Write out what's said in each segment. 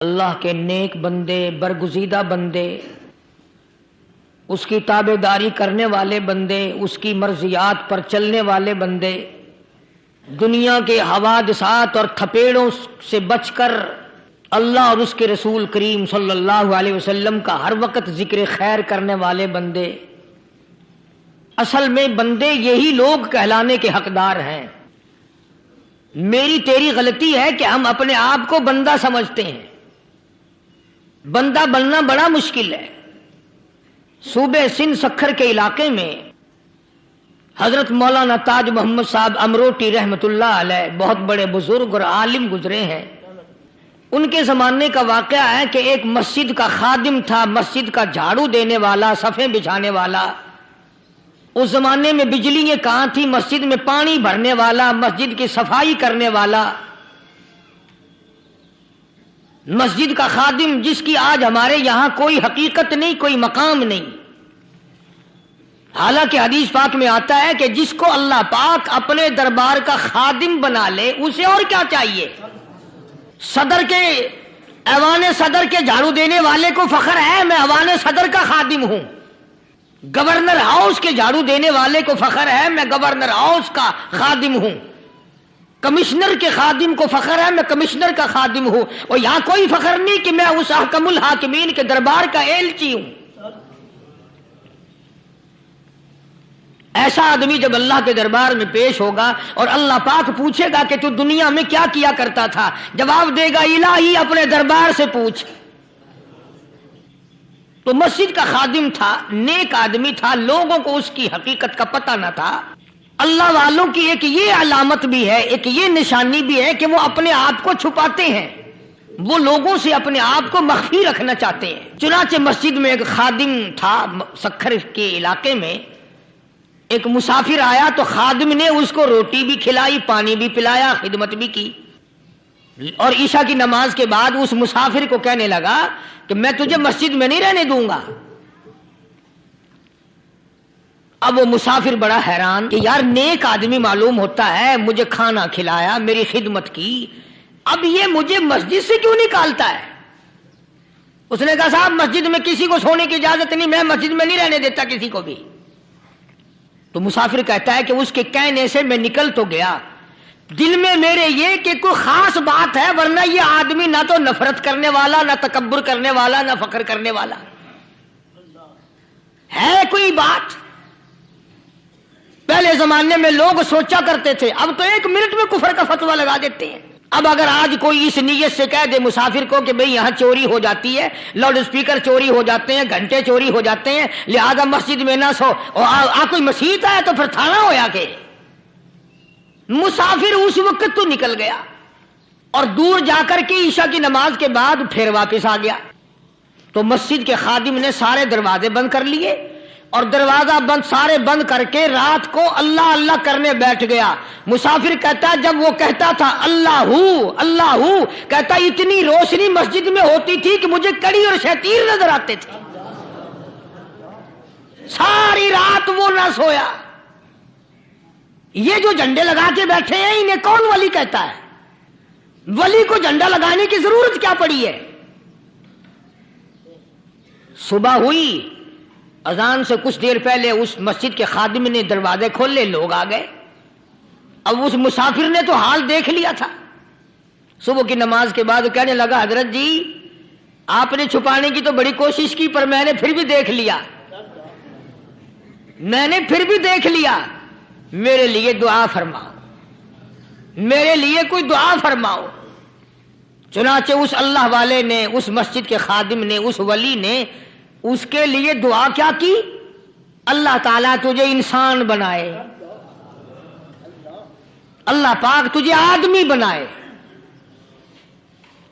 اللہ کے نیک بندے، برگزیدہ بندے، اس کی تابعداری کرنے والے بندے، اس کی مرضیات پر چلنے والے بندے، دنیا کے حوادثات اور تھپیڑوں سے بچ کر اللہ اور اس کے رسول کریم صلی اللہ علیہ وسلم کا ہر وقت ذکر خیر کرنے والے بندے، اصل میں بندے یہی لوگ کہلانے کے حقدار ہیں۔ میری تیری غلطی ہے کہ ہم اپنے آپ کو بندہ سمجھتے ہیں۔ بندہ بننا بڑا مشکل ہے۔ صوبے سندھ سکھر کے علاقے میں حضرت مولانا تاج محمد صاحب امروٹی رحمت اللہ علیہ بہت بڑے بزرگ اور عالم گزرے ہیں۔ ان کے زمانے کا واقعہ ہے کہ ایک مسجد کا خادم تھا، مسجد کا جھاڑو دینے والا، صفیں بچھانے والا۔ اس زمانے میں بجلیاں کہاں تھی، مسجد میں پانی بھرنے والا، مسجد کی صفائی کرنے والا، مسجد کا خادم، جس کی آج ہمارے یہاں کوئی حقیقت نہیں، کوئی مقام نہیں۔ حالانکہ حدیث پاک میں آتا ہے کہ جس کو اللہ پاک اپنے دربار کا خادم بنا لے اسے اور کیا چاہیے۔ صدر کے ایوان صدر کے جھاڑو دینے والے کو فخر ہے میں ایوان صدر کا خادم ہوں۔ گورنر ہاؤس کے جھاڑو دینے والے کو فخر ہے میں گورنر ہاؤس کا خادم ہوں۔ کمشنر کے خادم کو فخر ہے میں کمشنر کا خادم ہوں۔ اور یہاں کوئی فخر نہیں کہ میں اس حکم الحاکمین کے دربار کا ایلچی ہوں۔ ایسا آدمی جب اللہ کے دربار میں پیش ہوگا اور اللہ پاک پوچھے گا کہ تو دنیا میں کیا کیا کرتا تھا، جواب دے گا الہی اپنے دربار سے پوچھ۔ تو مسجد کا خادم تھا، نیک آدمی تھا، لوگوں کو اس کی حقیقت کا پتہ نہ تھا۔ اللہ والوں کی ایک یہ علامت بھی ہے، ایک یہ نشانی بھی ہے کہ وہ اپنے آپ کو چھپاتے ہیں، وہ لوگوں سے اپنے آپ کو مخفی رکھنا چاہتے ہیں۔ چنانچہ مسجد میں ایک خادم تھا، سکھر کے علاقے میں ایک مسافر آیا تو خادم نے اس کو روٹی بھی کھلائی، پانی بھی پلایا، خدمت بھی کی، اور عشاء کی نماز کے بعد اس مسافر کو کہنے لگا کہ میں تجھے مسجد میں نہیں رہنے دوں گا۔ اب وہ مسافر بڑا حیران کہ یار نیک آدمی معلوم ہوتا ہے، مجھے کھانا کھلایا، میری خدمت کی، اب یہ مجھے مسجد سے کیوں نکالتا ہے؟ اس نے کہا صاحب مسجد میں کسی کو سونے کی اجازت نہیں، میں مسجد میں نہیں رہنے دیتا کسی کو بھی۔ تو مسافر کہتا ہے کہ اس کے کہنے سے میں نکل تو گیا، دل میں میرے یہ کہ کوئی خاص بات ہے، ورنہ یہ آدمی نہ تو نفرت کرنے والا، نہ تکبر کرنے والا، نہ فخر کرنے والا ہے کوئی بات۔ پہلے زمانے میں لوگ سوچا کرتے تھے، اب تو ایک منٹ میں کفر کا فتویٰ لگا دیتے ہیں۔ اب اگر آج کوئی اس نیت سے کہہ دے مسافر کو کہ بھئی یہاں چوری ہو جاتی ہے، لاؤڈ اسپیکر چوری ہو جاتے ہیں، گھنٹے چوری ہو جاتے ہیں، لہذا مسجد میں نہ سو، اور کوئی مسجد ہے تو پھر تھانہ ہویا کہ مسافر اس وقت تو نکل گیا اور دور جا کر کے عشاء کی نماز کے بعد پھر واپس آ گیا۔ تو مسجد کے خادم نے سارے دروازے بند کر لیے اور دروازہ بند سارے بند کر کے رات کو اللہ اللہ کرنے بیٹھ گیا۔ مسافر کہتا جب وہ کہتا تھا اللہ اللہ کہتا اتنی روشنی مسجد میں ہوتی تھی کہ مجھے کڑی اور شتیر نظر آتے تھے۔ ساری رات وہ نہ سویا۔ یہ جو جھنڈے لگا کے بیٹھے ہیں انہیں کون ولی کہتا ہے؟ ولی کو جھنڈا لگانے کی ضرورت کیا پڑی ہے؟ صبح ہوئی، اذان سے کچھ دیر پہلے اس مسجد کے خادم نے دروازے کھولے، لوگ آ گئے۔ اب اس مسافر نے تو حال دیکھ لیا تھا۔ صبح کی نماز کے بعد کہنے لگا حضرت جی آپ نے چھپانے کی تو بڑی کوشش کی پر میں نے پھر بھی دیکھ لیا، میرے لیے دعا فرماؤ، میرے لیے کوئی دعا فرماؤ۔ چنانچہ اس اللہ والے نے، اس مسجد کے خادم نے، اس ولی نے اس کے لیے دعا کیا کی؟ اللہ تعالیٰ تجھے انسان بنائے، اللہ پاک تجھے آدمی بنائے۔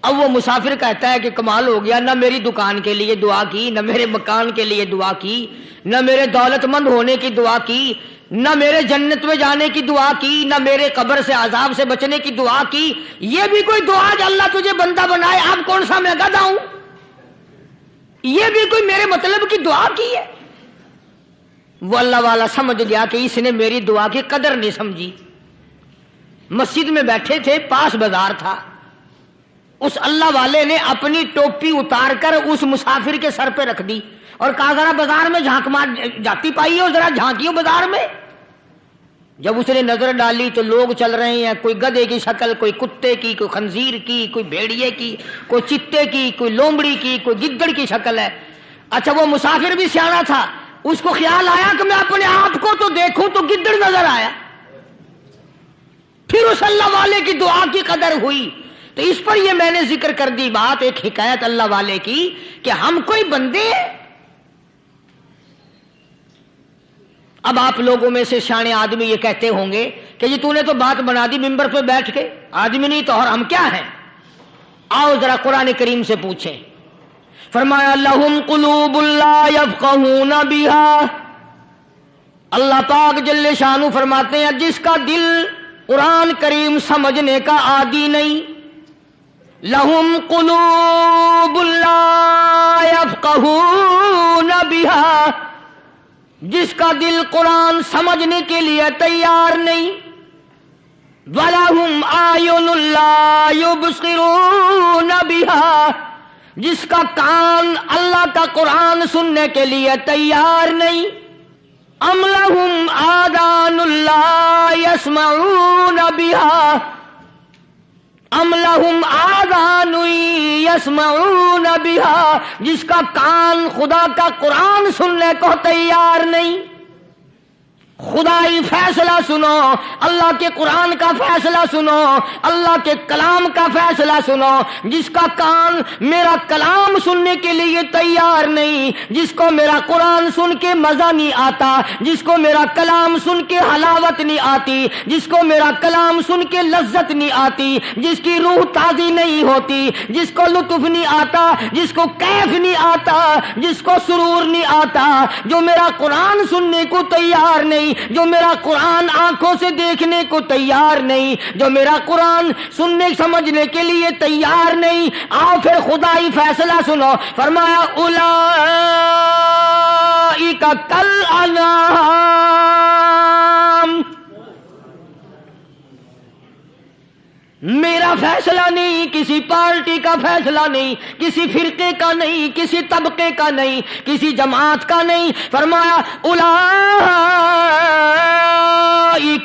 اب وہ مسافر کہتا ہے کہ کمال ہو گیا، نہ میری دکان کے لیے دعا کی، نہ میرے مکان کے لیے دعا کی، نہ میرے دولت مند ہونے کی دعا کی، نہ میرے جنت میں جانے کی دعا کی، نہ میرے قبر سے عذاب سے بچنے کی دعا کی۔ یہ بھی کوئی دعا جو اللہ تجھے بندہ بنائے، اب کون سا میں گدھا ہوں؟ یہ بھی کوئی میرے مطلب کی دعا کی ہے؟ وہ اللہ والا سمجھ گیا کہ اس نے میری دعا کی قدر نہیں سمجھی۔ مسجد میں بیٹھے تھے، پاس بازار تھا، اس اللہ والے نے اپنی ٹوپی اتار کر اس مسافر کے سر پہ رکھ دی اور کہا ذرا بازار میں جھانک مار جاتی پائی ہو، ذرا جھانکیو بازار میں۔ جب اس نے نظر ڈالی تو لوگ چل رہے ہیں، کوئی گدھے کی شکل، کوئی کتے کی، کوئی خنزیر کی، کوئی بھیڑیے کی، کوئی چتے کی، کوئی لومڑی کی، کوئی گدڑ کی شکل ہے۔ اچھا وہ مسافر بھی سیانا تھا، اس کو خیال آیا کہ میں اپنے آپ کو تو دیکھوں تو گدڑ نظر آیا۔ پھر اس اللہ والے کی دعا کی قدر ہوئی۔ تو اس پر یہ میں نے ذکر کر دی بات، ایک حکایت اللہ والے کی کہ ہم کوئی بندے ہیں۔ اب آپ لوگوں میں سے شانے آدمی یہ کہتے ہوں گے کہ جی تو نے تو بات بنا دی ممبر پہ بیٹھ کے، آدمی نہیں تو اور ہم کیا ہیں؟ آؤ ذرا قرآن کریم سے پوچھیں۔ فرمایا لہم قلوب لا یفقہون بہا، اللہ پاک جل شانہ فرماتے ہیں جس کا دل قرآن کریم سمجھنے کا عادی نہیں، لہم قلوب لا یفقہون بہا، جس کا دل قرآن سمجھنے کے لیے تیار نہیں، وَلَهُمْ أَعْيُنٌ لَا يُبْصِرُونَ بِهَا، جس کا کان اللہ کا قرآن سننے کے لیے تیار نہیں، أَمْ لَهُمْ آذَانٌ لَا يَسْمَعُونَ بِهَا، ام لہم آذان یسمعون بہا، جس کا کان خدا کا قرآن سننے کو تیار نہیں۔ خدائی فیصلہ سنو، اللہ کے قرآن کا فیصلہ سنو، اللہ کے کلام کا فیصلہ سنو۔ جس کا کان میرا کلام سننے کے لیے تیار نہیں، جس کو میرا قرآن سن کے مزہ نہیں آتا، جس کو میرا کلام سن کے حلاوت نہیں آتی، جس کو میرا کلام سن کے لذت نہیں آتی، جس کی روح تازی نہیں ہوتی، جس کو لطف نہیں آتا، جس کو کیف نہیں آتا، جس کو سرور نہیں آتا، جو میرا قرآن سننے کو تیار نہیں، جو میرا قرآن آنکھوں سے دیکھنے کو تیار نہیں، جو میرا قرآن سننے سمجھنے کے لیے تیار نہیں، آؤ پھر خدائی فیصلہ سنو۔ فرمایا اولئک کالانعام، میرا فیصلہ نہیں، کسی پارٹی کا فیصلہ نہیں، کسی فرقے کا نہیں، کسی طبقے کا نہیں، کسی جماعت کا نہیں۔ فرمایا اولئک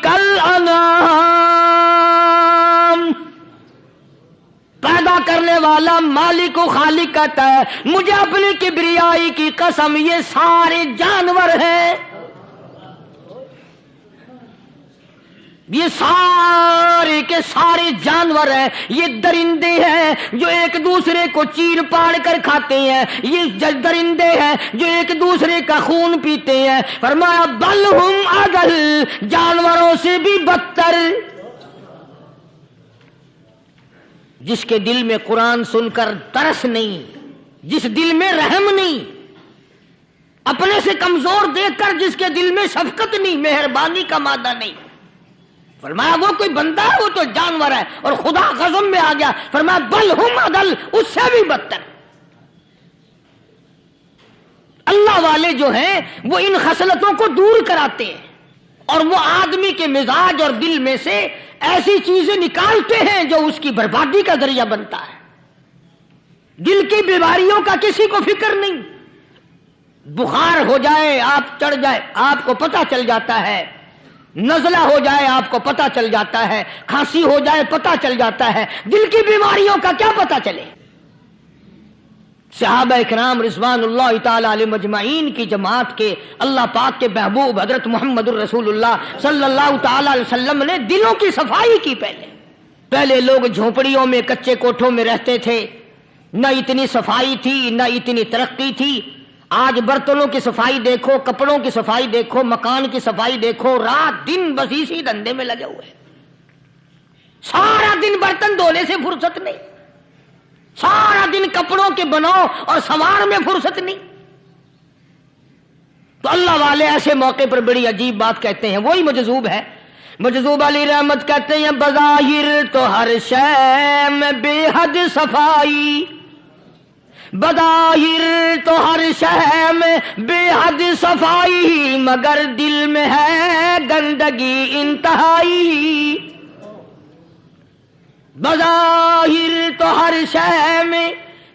الانعام، پیدا کرنے والا مالک و خالق کہتا ہے مجھے اپنی کبریائی کی قسم یہ سارے جانور ہیں، یہ سارے کے سارے جانور ہیں، یہ درندے ہیں جو ایک دوسرے کو چیر پاڑ کر کھاتے ہیں، یہ درندے ہیں جو ایک دوسرے کا خون پیتے ہیں۔ فرمایا بل ہم اضل، جانوروں سے بھی بدتر۔ جس کے دل میں قرآن سن کر ترس نہیں، جس دل میں رحم نہیں، اپنے سے کمزور دیکھ کر جس کے دل میں شفقت نہیں، مہربانی کا مادہ نہیں، فرمایا وہ کوئی بندہ ہے، وہ تو جانور ہے۔ اور خدا غضب میں آ گیا، فرمایا بل ہم اضل، اس سے بھی بدتر۔ اللہ والے جو ہیں وہ ان خصلتوں کو دور کراتے ہیں، اور وہ آدمی کے مزاج اور دل میں سے ایسی چیزیں نکالتے ہیں جو اس کی بربادی کا ذریعہ بنتا ہے۔ دل کی بیماریوں کا کسی کو فکر نہیں، بخار ہو جائے آپ چڑھ جائے آپ کو پتہ چل جاتا ہے، نزلہ ہو جائے آپ کو پتہ چل جاتا ہے، کھانسی ہو جائے پتہ چل جاتا ہے، دل کی بیماریوں کا کیا پتہ چلے؟ صحابہ اکرام رضوان اللہ تعالی علیہ مجمعین کی جماعت کے اللہ پاک کے محبوب حضرت محمد الرسول اللہ صلی اللہ تعالی علیہ وسلم نے دلوں کی صفائی کی۔ پہلے لوگ جھونپڑیوں میں کچے کوٹھوں میں رہتے تھے، نہ اتنی صفائی تھی نہ اتنی ترقی تھی۔ آج برتنوں کی صفائی دیکھو، کپڑوں کی صفائی دیکھو، مکان کی صفائی دیکھو، رات دن بس اسی دھندے میں لگے ہوئے، سارا دن برتن دھونے سے فرصت نہیں، سارا دن کپڑوں کے بناؤ اور سوار میں فرصت نہیں۔ تو اللہ والے ایسے موقع پر بڑی عجیب بات کہتے ہیں، وہی مجذوب ہے، مجذوب علی رحمت کہتے ہیں بظاہر تو ہر شے میں بے حد صفائی، بظاہر تو ہر شے میں بے حد صفائی، مگر دل میں ہے گندگی انتہائی۔ بظاہر تو ہر شے میں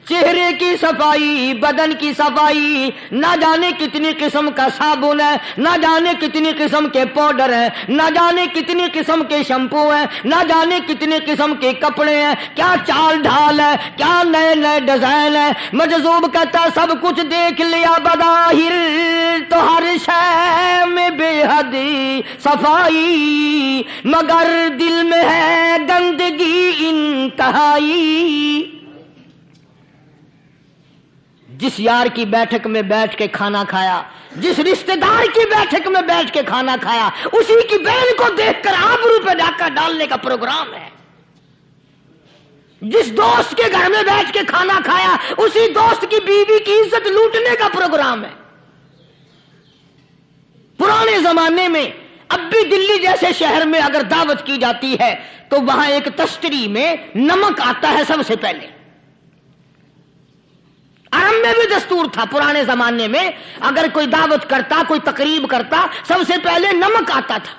چہرے کی صفائی، بدن کی صفائی، نہ جانے کتنی قسم کا صابن ہے، نہ جانے کتنی قسم کے پاؤڈر ہیں، نہ جانے کتنی قسم کے شیمپو ہیں، نہ جانے کتنی قسم کے کپڑے ہیں، کیا چال ڈھال ہے، کیا نئے نئے ڈیزائن ہے۔ مجذوب کہتا سب کچھ دیکھ لیا، بظاہر تو ہر شے میں بے حد صفائی، مگر دل میں ہے گندگی انتہائی۔ جس یار کی بیٹھک میں بیٹھ کے کھانا کھایا، جس رشتہ دار کی بیٹھک میں بیٹھ کے کھانا کھایا، اسی کی بہن کو دیکھ کر آبرو پہ ڈاکہ ڈالنے کا پروگرام ہے۔ جس دوست کے گھر میں بیٹھ کے کھانا کھایا، اسی دوست کی بیوی کی عزت لوٹنے کا پروگرام ہے۔ پرانے زمانے میں اب بھی دلی جیسے شہر میں اگر دعوت کی جاتی ہے تو وہاں ایک تشتری میں نمک آتا ہے سب سے پہلے۔ عرب میں بھی دستور تھا پرانے زمانے میں، اگر کوئی دعوت کرتا، کوئی تقریب کرتا، سب سے پہلے نمک آتا تھا۔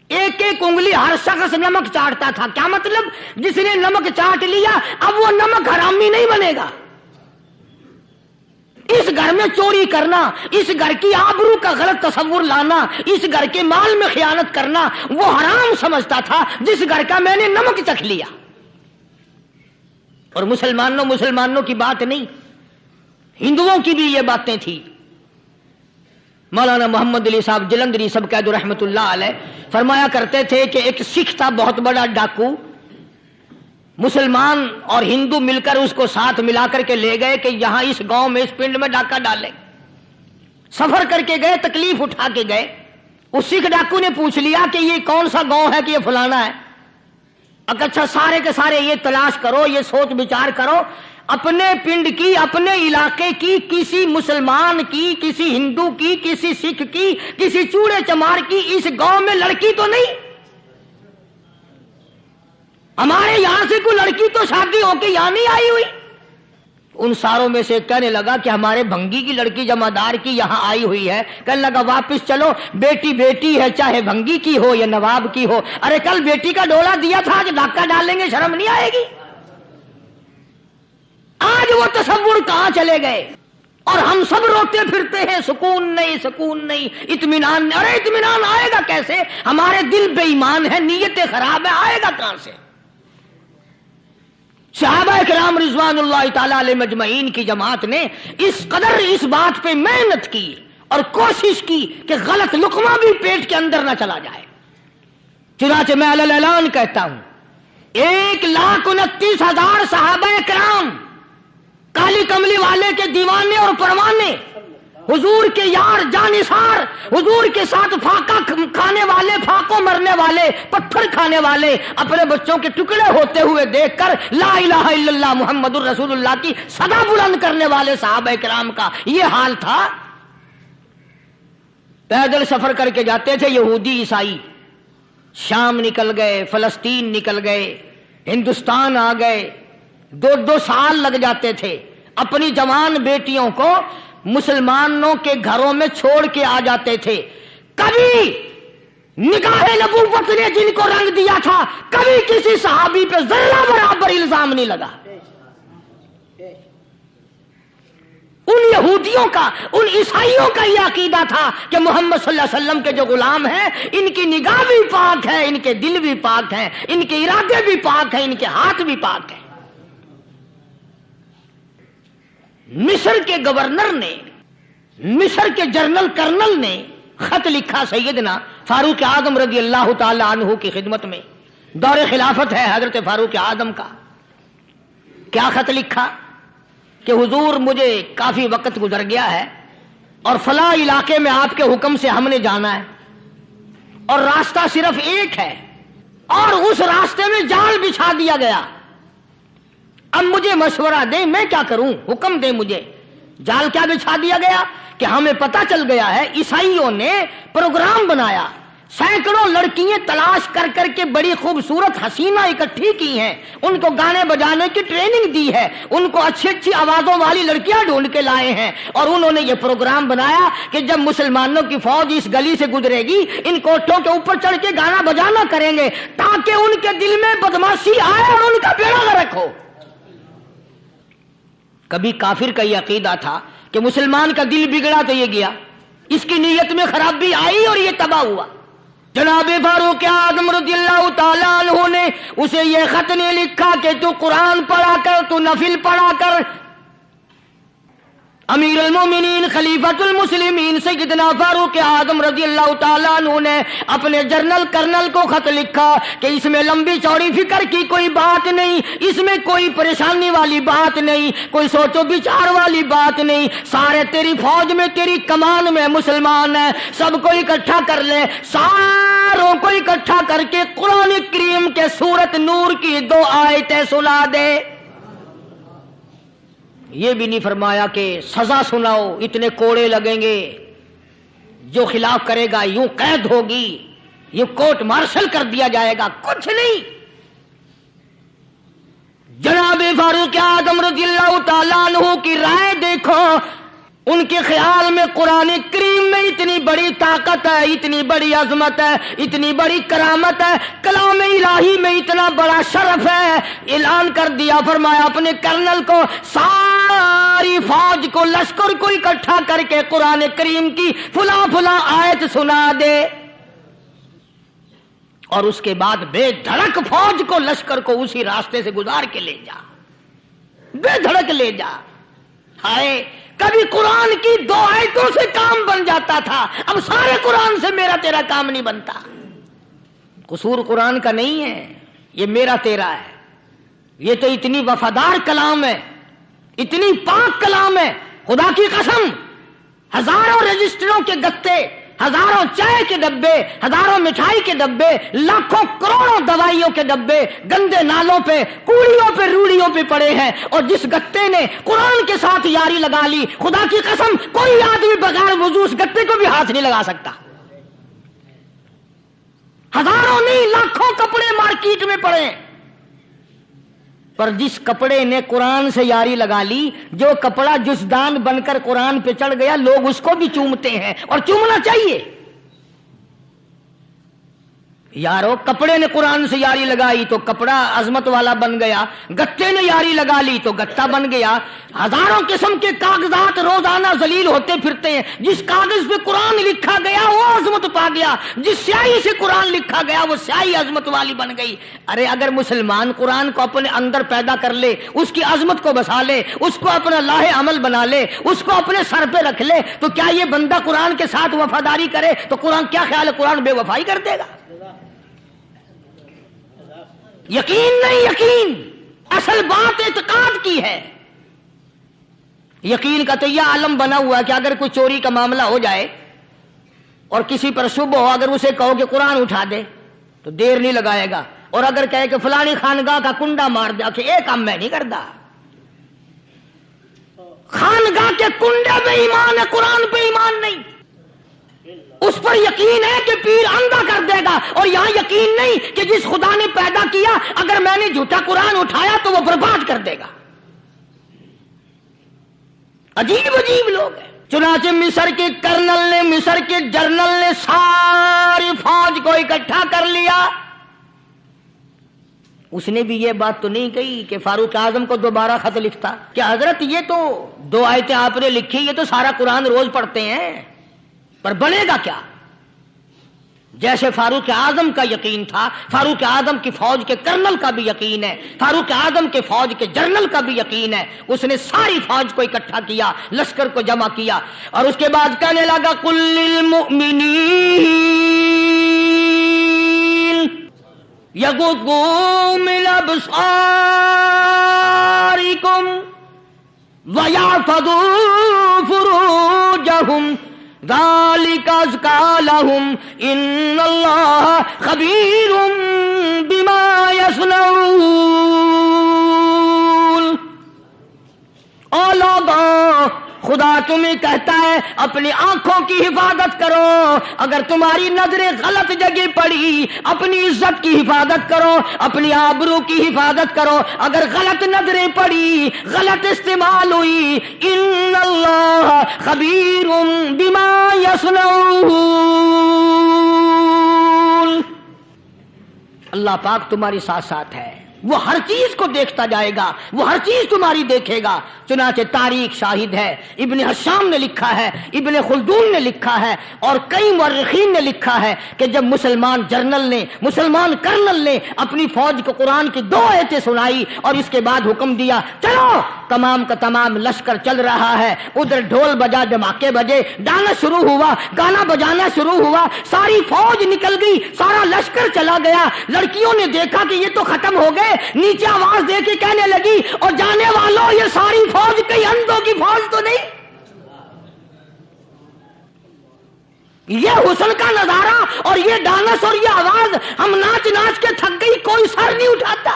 ایک ایک انگلی ہر شخص نمک چاٹتا تھا۔ کیا مطلب؟ جس نے نمک چاٹ لیا اب وہ نمک حرامی نہیں بنے گا۔ اس گھر میں چوری کرنا، اس گھر کی آبرو کا غلط تصور لانا، اس گھر کے مال میں خیانت کرنا وہ حرام سمجھتا تھا جس گھر کا میں نے نمک چکھ لیا۔ اور مسلمانوں کی بات نہیں، ہندوؤں کی بھی یہ باتیں تھی۔ مولانا محمد علی صاحب جلندری سب قید رحمت اللہ علیہ فرمایا کرتے تھے کہ ایک سکھ تھا بہت بڑا ڈاکو، مسلمان اور ہندو مل کر اس کو ساتھ ملا کر کے لے گئے کہ یہاں اس گاؤں میں اس پنڈ میں ڈاکہ ڈالے۔ سفر کر کے گئے، تکلیف اٹھا کے گئے۔ اس سکھ ڈاکو نے پوچھ لیا کہ یہ کون سا گاؤں ہے کہ یہ فلانا ہے۔ اچھا سارے کے سارے یہ تلاش کرو، یہ سوچ بچار کرو، اپنے پنڈ کی، اپنے علاقے کی، کسی مسلمان کی، کسی ہندو کی، کسی سکھ کی، کسی چوڑے چمار کی اس گاؤں میں لڑکی تو نہیں؟ ہمارے یہاں سے کوئی لڑکی تو شادی ہو کے یہاں نہیں آئی ہوئی؟ ان ساروں میں سے کہنے لگا کہ ہمارے بھنگی کی لڑکی جمعدار کی یہاں آئی ہوئی ہے۔ کہنے لگا واپس چلو، بیٹی بیٹی ہے، چاہے بھنگی کی ہو یا نواب کی ہو۔ ارے کل بیٹی کا ڈولا دیا تھا کہ ڈاکہ ڈالیں گے، شرم نہیں آئے گی؟ آج وہ تصور کہاں چلے گئے؟ اور ہم سب روتے پھرتے ہیں، سکون نہیں، سکون نہیں، اطمینان نہیں۔ ارے اطمینان آئے گا کیسے؟ ہمارے دل بے ایمان ہے، نیتیں خراب ہے، آئے گا کہاں سے؟ صحابہ کرام رضوان اللہ تعالی علیہ مجمعین کی جماعت نے اس قدر اس بات پہ محنت کی اور کوشش کی کہ غلط لقمہ بھی پیٹ کے اندر نہ چلا جائے۔ چنانچہ میں علی الاعلان کہتا ہوں، 1,29,000 صحابہ کرام، کالی کملی والے کے دیوانے اور پروانے، حضور کے یار جانثار، حضور کے ساتھ فاقہ کھانے والے، فاقوں مرنے والے، پتھر کھانے والے، اپنے بچوں کے ٹکڑے ہوتے ہوئے دیکھ کر لا الہ الا اللہ محمد الرسول اللہ کی صدا بلند کرنے والے صحابہ کرام کا یہ حال تھا۔ پیدل سفر کر کے جاتے تھے یہودی عیسائی، شام نکل گئے، فلسطین نکل گئے، ہندوستان آ گئے، 2 سال لگ جاتے تھے، اپنی جوان بیٹیوں کو مسلمانوں کے گھروں میں چھوڑ کے آ جاتے تھے۔ کبھی نگاہ نبوت نے جن کو رنگ دیا تھا، کبھی کسی صحابی پہ ذرہ برابر الزام نہیں لگا۔ ان یہودیوں کا، ان عیسائیوں کا یہ عقیدہ تھا کہ محمد صلی اللہ علیہ وسلم کے جو غلام ہیں ان کی نگاہ بھی پاک ہے، ان کے دل بھی پاک ہیں، ان کے ارادے بھی پاک ہیں، ان کے ہاتھ بھی پاک ہیں۔ مصر کے گورنر نے، مصر کے جنرل کرنل نے خط لکھا سیدنا فاروق اعظم رضی اللہ تعالی عنہ کی خدمت میں، دور خلافت ہے حضرت فاروق اعظم کا۔ کیا خط لکھا کہ حضور مجھے کافی وقت گزر گیا ہے اور فلاں علاقے میں آپ کے حکم سے ہم نے جانا ہے اور راستہ صرف ایک ہے اور اس راستے میں جال بچھا دیا گیا۔ اب مجھے مشورہ دیں، میں کیا کروں؟ حکم دیں مجھے۔ جال کیا بچھا دیا گیا کہ ہمیں پتہ چل گیا ہے عیسائیوں نے پروگرام بنایا، سینکڑوں لڑکیاں تلاش کر کر کے بڑی خوبصورت حسینہ اکٹھی کی ہیں، ان کو گانے بجانے کی ٹریننگ دی ہے، ان کو اچھی اچھی آوازوں والی لڑکیاں ڈھونڈ کے لائے ہیں، اور انہوں نے یہ پروگرام بنایا کہ جب مسلمانوں کی فوج اس گلی سے گزرے گی ان کوٹھوں کے اوپر چڑھ کے گانا بجانا کریں گے تاکہ ان کے دل میں بدماشی آئے اور ان کا بیڑا غرق ہو۔ کبھی کافر کا یہ عقیدہ تھا کہ مسلمان کا دل بگڑا تو یہ گیا، اس کی نیت میں خرابی آئی اور یہ تباہ ہوا۔ جناب فاروق اعظم رضی اللہ تعالیٰ عنہ نے اسے یہ خط نے لکھا کہ تو قرآن پڑھا کر، تو نفل پڑھا کر۔ امیر المومنین خلیفۃ المسلمین سیدنا فاروق اعظم رضی اللہ تعالیٰ عنہ نے اپنے جنرل کرنل کو خط لکھا کہ اس میں لمبی چوڑی فکر کی کوئی بات نہیں، اس میں کوئی پریشانی والی بات نہیں، کوئی سوچ و بچار والی بات نہیں، سارے تیری فوج میں تیری کمان میں مسلمان ہیں، سب کو اکٹھا کر لے، ساروں کو اکٹھا کر کے قرآن کریم کے سورۃ نور کی 2 آیتیں سنا دے۔ یہ بھی نہیں فرمایا کہ سزا سناؤ، اتنے کوڑے لگیں گے، جو خلاف کرے گا یوں قید ہوگی، یہ کورٹ مارشل کر دیا جائے گا، کچھ نہیں۔ جناب فاروق اعظم رضی اللہ تعالیٰ عنہ کی رائے دیکھو، ان کے خیال میں قرآن کریم میں اتنی بڑی طاقت ہے، اتنی بڑی عظمت ہے، اتنی بڑی کرامت ہے، کلام الہی میں اتنا بڑا شرف ہے۔ اعلان کر دیا، فرمایا اپنے کرنل کو ساری فوج کو، لشکر کو اکٹھا کر کے قرآن کریم کی فلاں فلاں آیت سنا دے، اور اس کے بعد بے دھڑک فوج کو، لشکر کو اسی راستے سے گزار کے لے جا، بے دھڑک لے جا۔ ہائے کبھی قرآن کی 2 آیتوں سے کام بن جاتا تھا، اب سارے قرآن سے میرا تیرا کام نہیں بنتا۔ قصور قرآن کا نہیں ہے، یہ میرا تیرا ہے، یہ تو اتنی وفادار کلام ہے، اتنی پاک کلام ہے، خدا کی قسم ہزاروں رجسٹروں کے گتے، ہزاروں چائے کے ڈبے، ہزاروں مٹھائی کے ڈبے، لاکھوں کروڑوں دوائیوں کے ڈبے گندے نالوں پہ، کوڑیوں پہ، روڑیوں پہ پڑے ہیں، اور جس گتے نے قرآن کے ساتھ یاری لگا لی، خدا کی قسم کوئی آدمی بغیر وضو اس گتے کو بھی ہاتھ نہیں لگا سکتا۔ ہزاروں نہیں لاکھوں کپڑے مارکیٹ میں پڑے ہیں، پر جس کپڑے نے قرآن سے یاری لگا لی، جو کپڑا جسدان بن کر قرآن پہ چڑھ گیا، لوگ اس کو بھی چومتے ہیں، اور چومنا چاہیے۔ یارو کپڑے نے قرآن سے یاری لگائی تو کپڑا عظمت والا بن گیا، گتے نے یاری لگا لی تو گتا بن گیا۔ ہزاروں قسم کے کاغذات روزانہ ذلیل ہوتے پھرتے ہیں، جس کاغذ پہ قرآن لکھا گیا وہ عظمت پا گیا، جس سیاہی سے قرآن لکھا گیا وہ سیاہی عظمت والی بن گئی۔ ارے اگر مسلمان قرآن کو اپنے اندر پیدا کر لے، اس کی عظمت کو بسا لے، اس کو اپنا لاہ عمل بنا لے، اس کو اپنے سر پہ رکھ لے، تو کیا یہ بندہ قرآن کے ساتھ وفاداری کرے تو قرآن کیا خیال ہے قرآن بے وفائی کر دے گا؟ یقین نہیں، یقین اصل بات اعتقاد کی ہے۔ یقین کا تو یہ عالم بنا ہوا ہے کہ اگر کوئی چوری کا معاملہ ہو جائے اور کسی پر شبہ ہو، اگر اسے کہو کہ قرآن اٹھا دے تو دیر نہیں لگائے گا، اور اگر کہے کہ فلانی خانگاہ کا کنڈا مار دے کہ یہ کام میں نہیں کرتا۔ خانگاہ کے کنڈے پہ ایمان ہے، قرآن پہ ایمان نہیں۔ اس پر یقین ہے کہ پیر اندھا کر دے گا، اور یہاں یقین نہیں کہ جس خدا نے پیدا کیا اگر میں نے جھوٹا قرآن اٹھایا تو وہ برباد کر دے گا۔ عجیب عجیب لوگ ہیں۔ چنانچہ مصر کے کرنل نے، مصر کے جنرل نے ساری فوج کو اکٹھا کر لیا۔ اس نے بھی یہ بات تو نہیں کہی کہ فاروق اعظم کو دوبارہ خط لکھتا کہ حضرت یہ تو 2 آیتیں آپ نے لکھی، یہ تو سارا قرآن روز پڑھتے ہیں، پر بنے گا کیا؟ جیسے فاروق اعظم کا یقین تھا، فاروق اعظم کی فوج کے کرنل کا بھی یقین ہے، فاروق اعظم کے فوج کے جنرل کا بھی یقین ہے۔ اس نے ساری فوج کو اکٹھا کیا، لشکر کو جمع کیا، اور اس کے بعد کہنے لگا قل للمؤمنین یغضوا من ابصارکم ویحفظوا فروجہم ذالک ازکی لہم ان اللہ خبیر بما یصنعون۔ او لوگوں، خدا تمہیں کہتا ہے اپنی آنکھوں کی حفاظت کرو، اگر تمہاری نظریں غلط جگہ پڑی اپنی عزت کی حفاظت کرو، اپنی آبرو کی حفاظت کرو، اگر غلط نظریں پڑی غلط استعمال ہوئی، ان اللہ خبیر بما یصنعون، اللہ پاک تمہاری ساتھ ساتھ ہے، وہ ہر چیز کو دیکھتا جائے گا، وہ ہر چیز تمہاری دیکھے گا۔ چنانچہ تاریخ شاہد ہے، ابن حشام نے لکھا ہے، ابن خلدون نے لکھا ہے، اور کئی مورخین نے لکھا ہے کہ جب مسلمان جرنل نے، مسلمان کرنل نے اپنی فوج کو قرآن کی 2 آیتیں سنائی اور اس کے بعد حکم دیا چلو، تمام کا تمام لشکر چل رہا ہے، ادھر ڈھول بجا، دھماکے بجے، گانا شروع ہوا، گانا بجانا شروع ہوا، ساری فوج نکل گئی، سارا لشکر چلا گیا، لڑکیوں نے دیکھا کہ یہ تو ختم ہو گئے، نیچے آواز دے کے کہنے لگی اور جانے والوں یہ ساری فوج کئی اندھوں کی فوج تو نہیں؟ یہ حسن کا نظارہ اور یہ ڈانس اور یہ آواز، ہم ناچ ناچ کے تھک گئی، کوئی سر نہیں اٹھاتا۔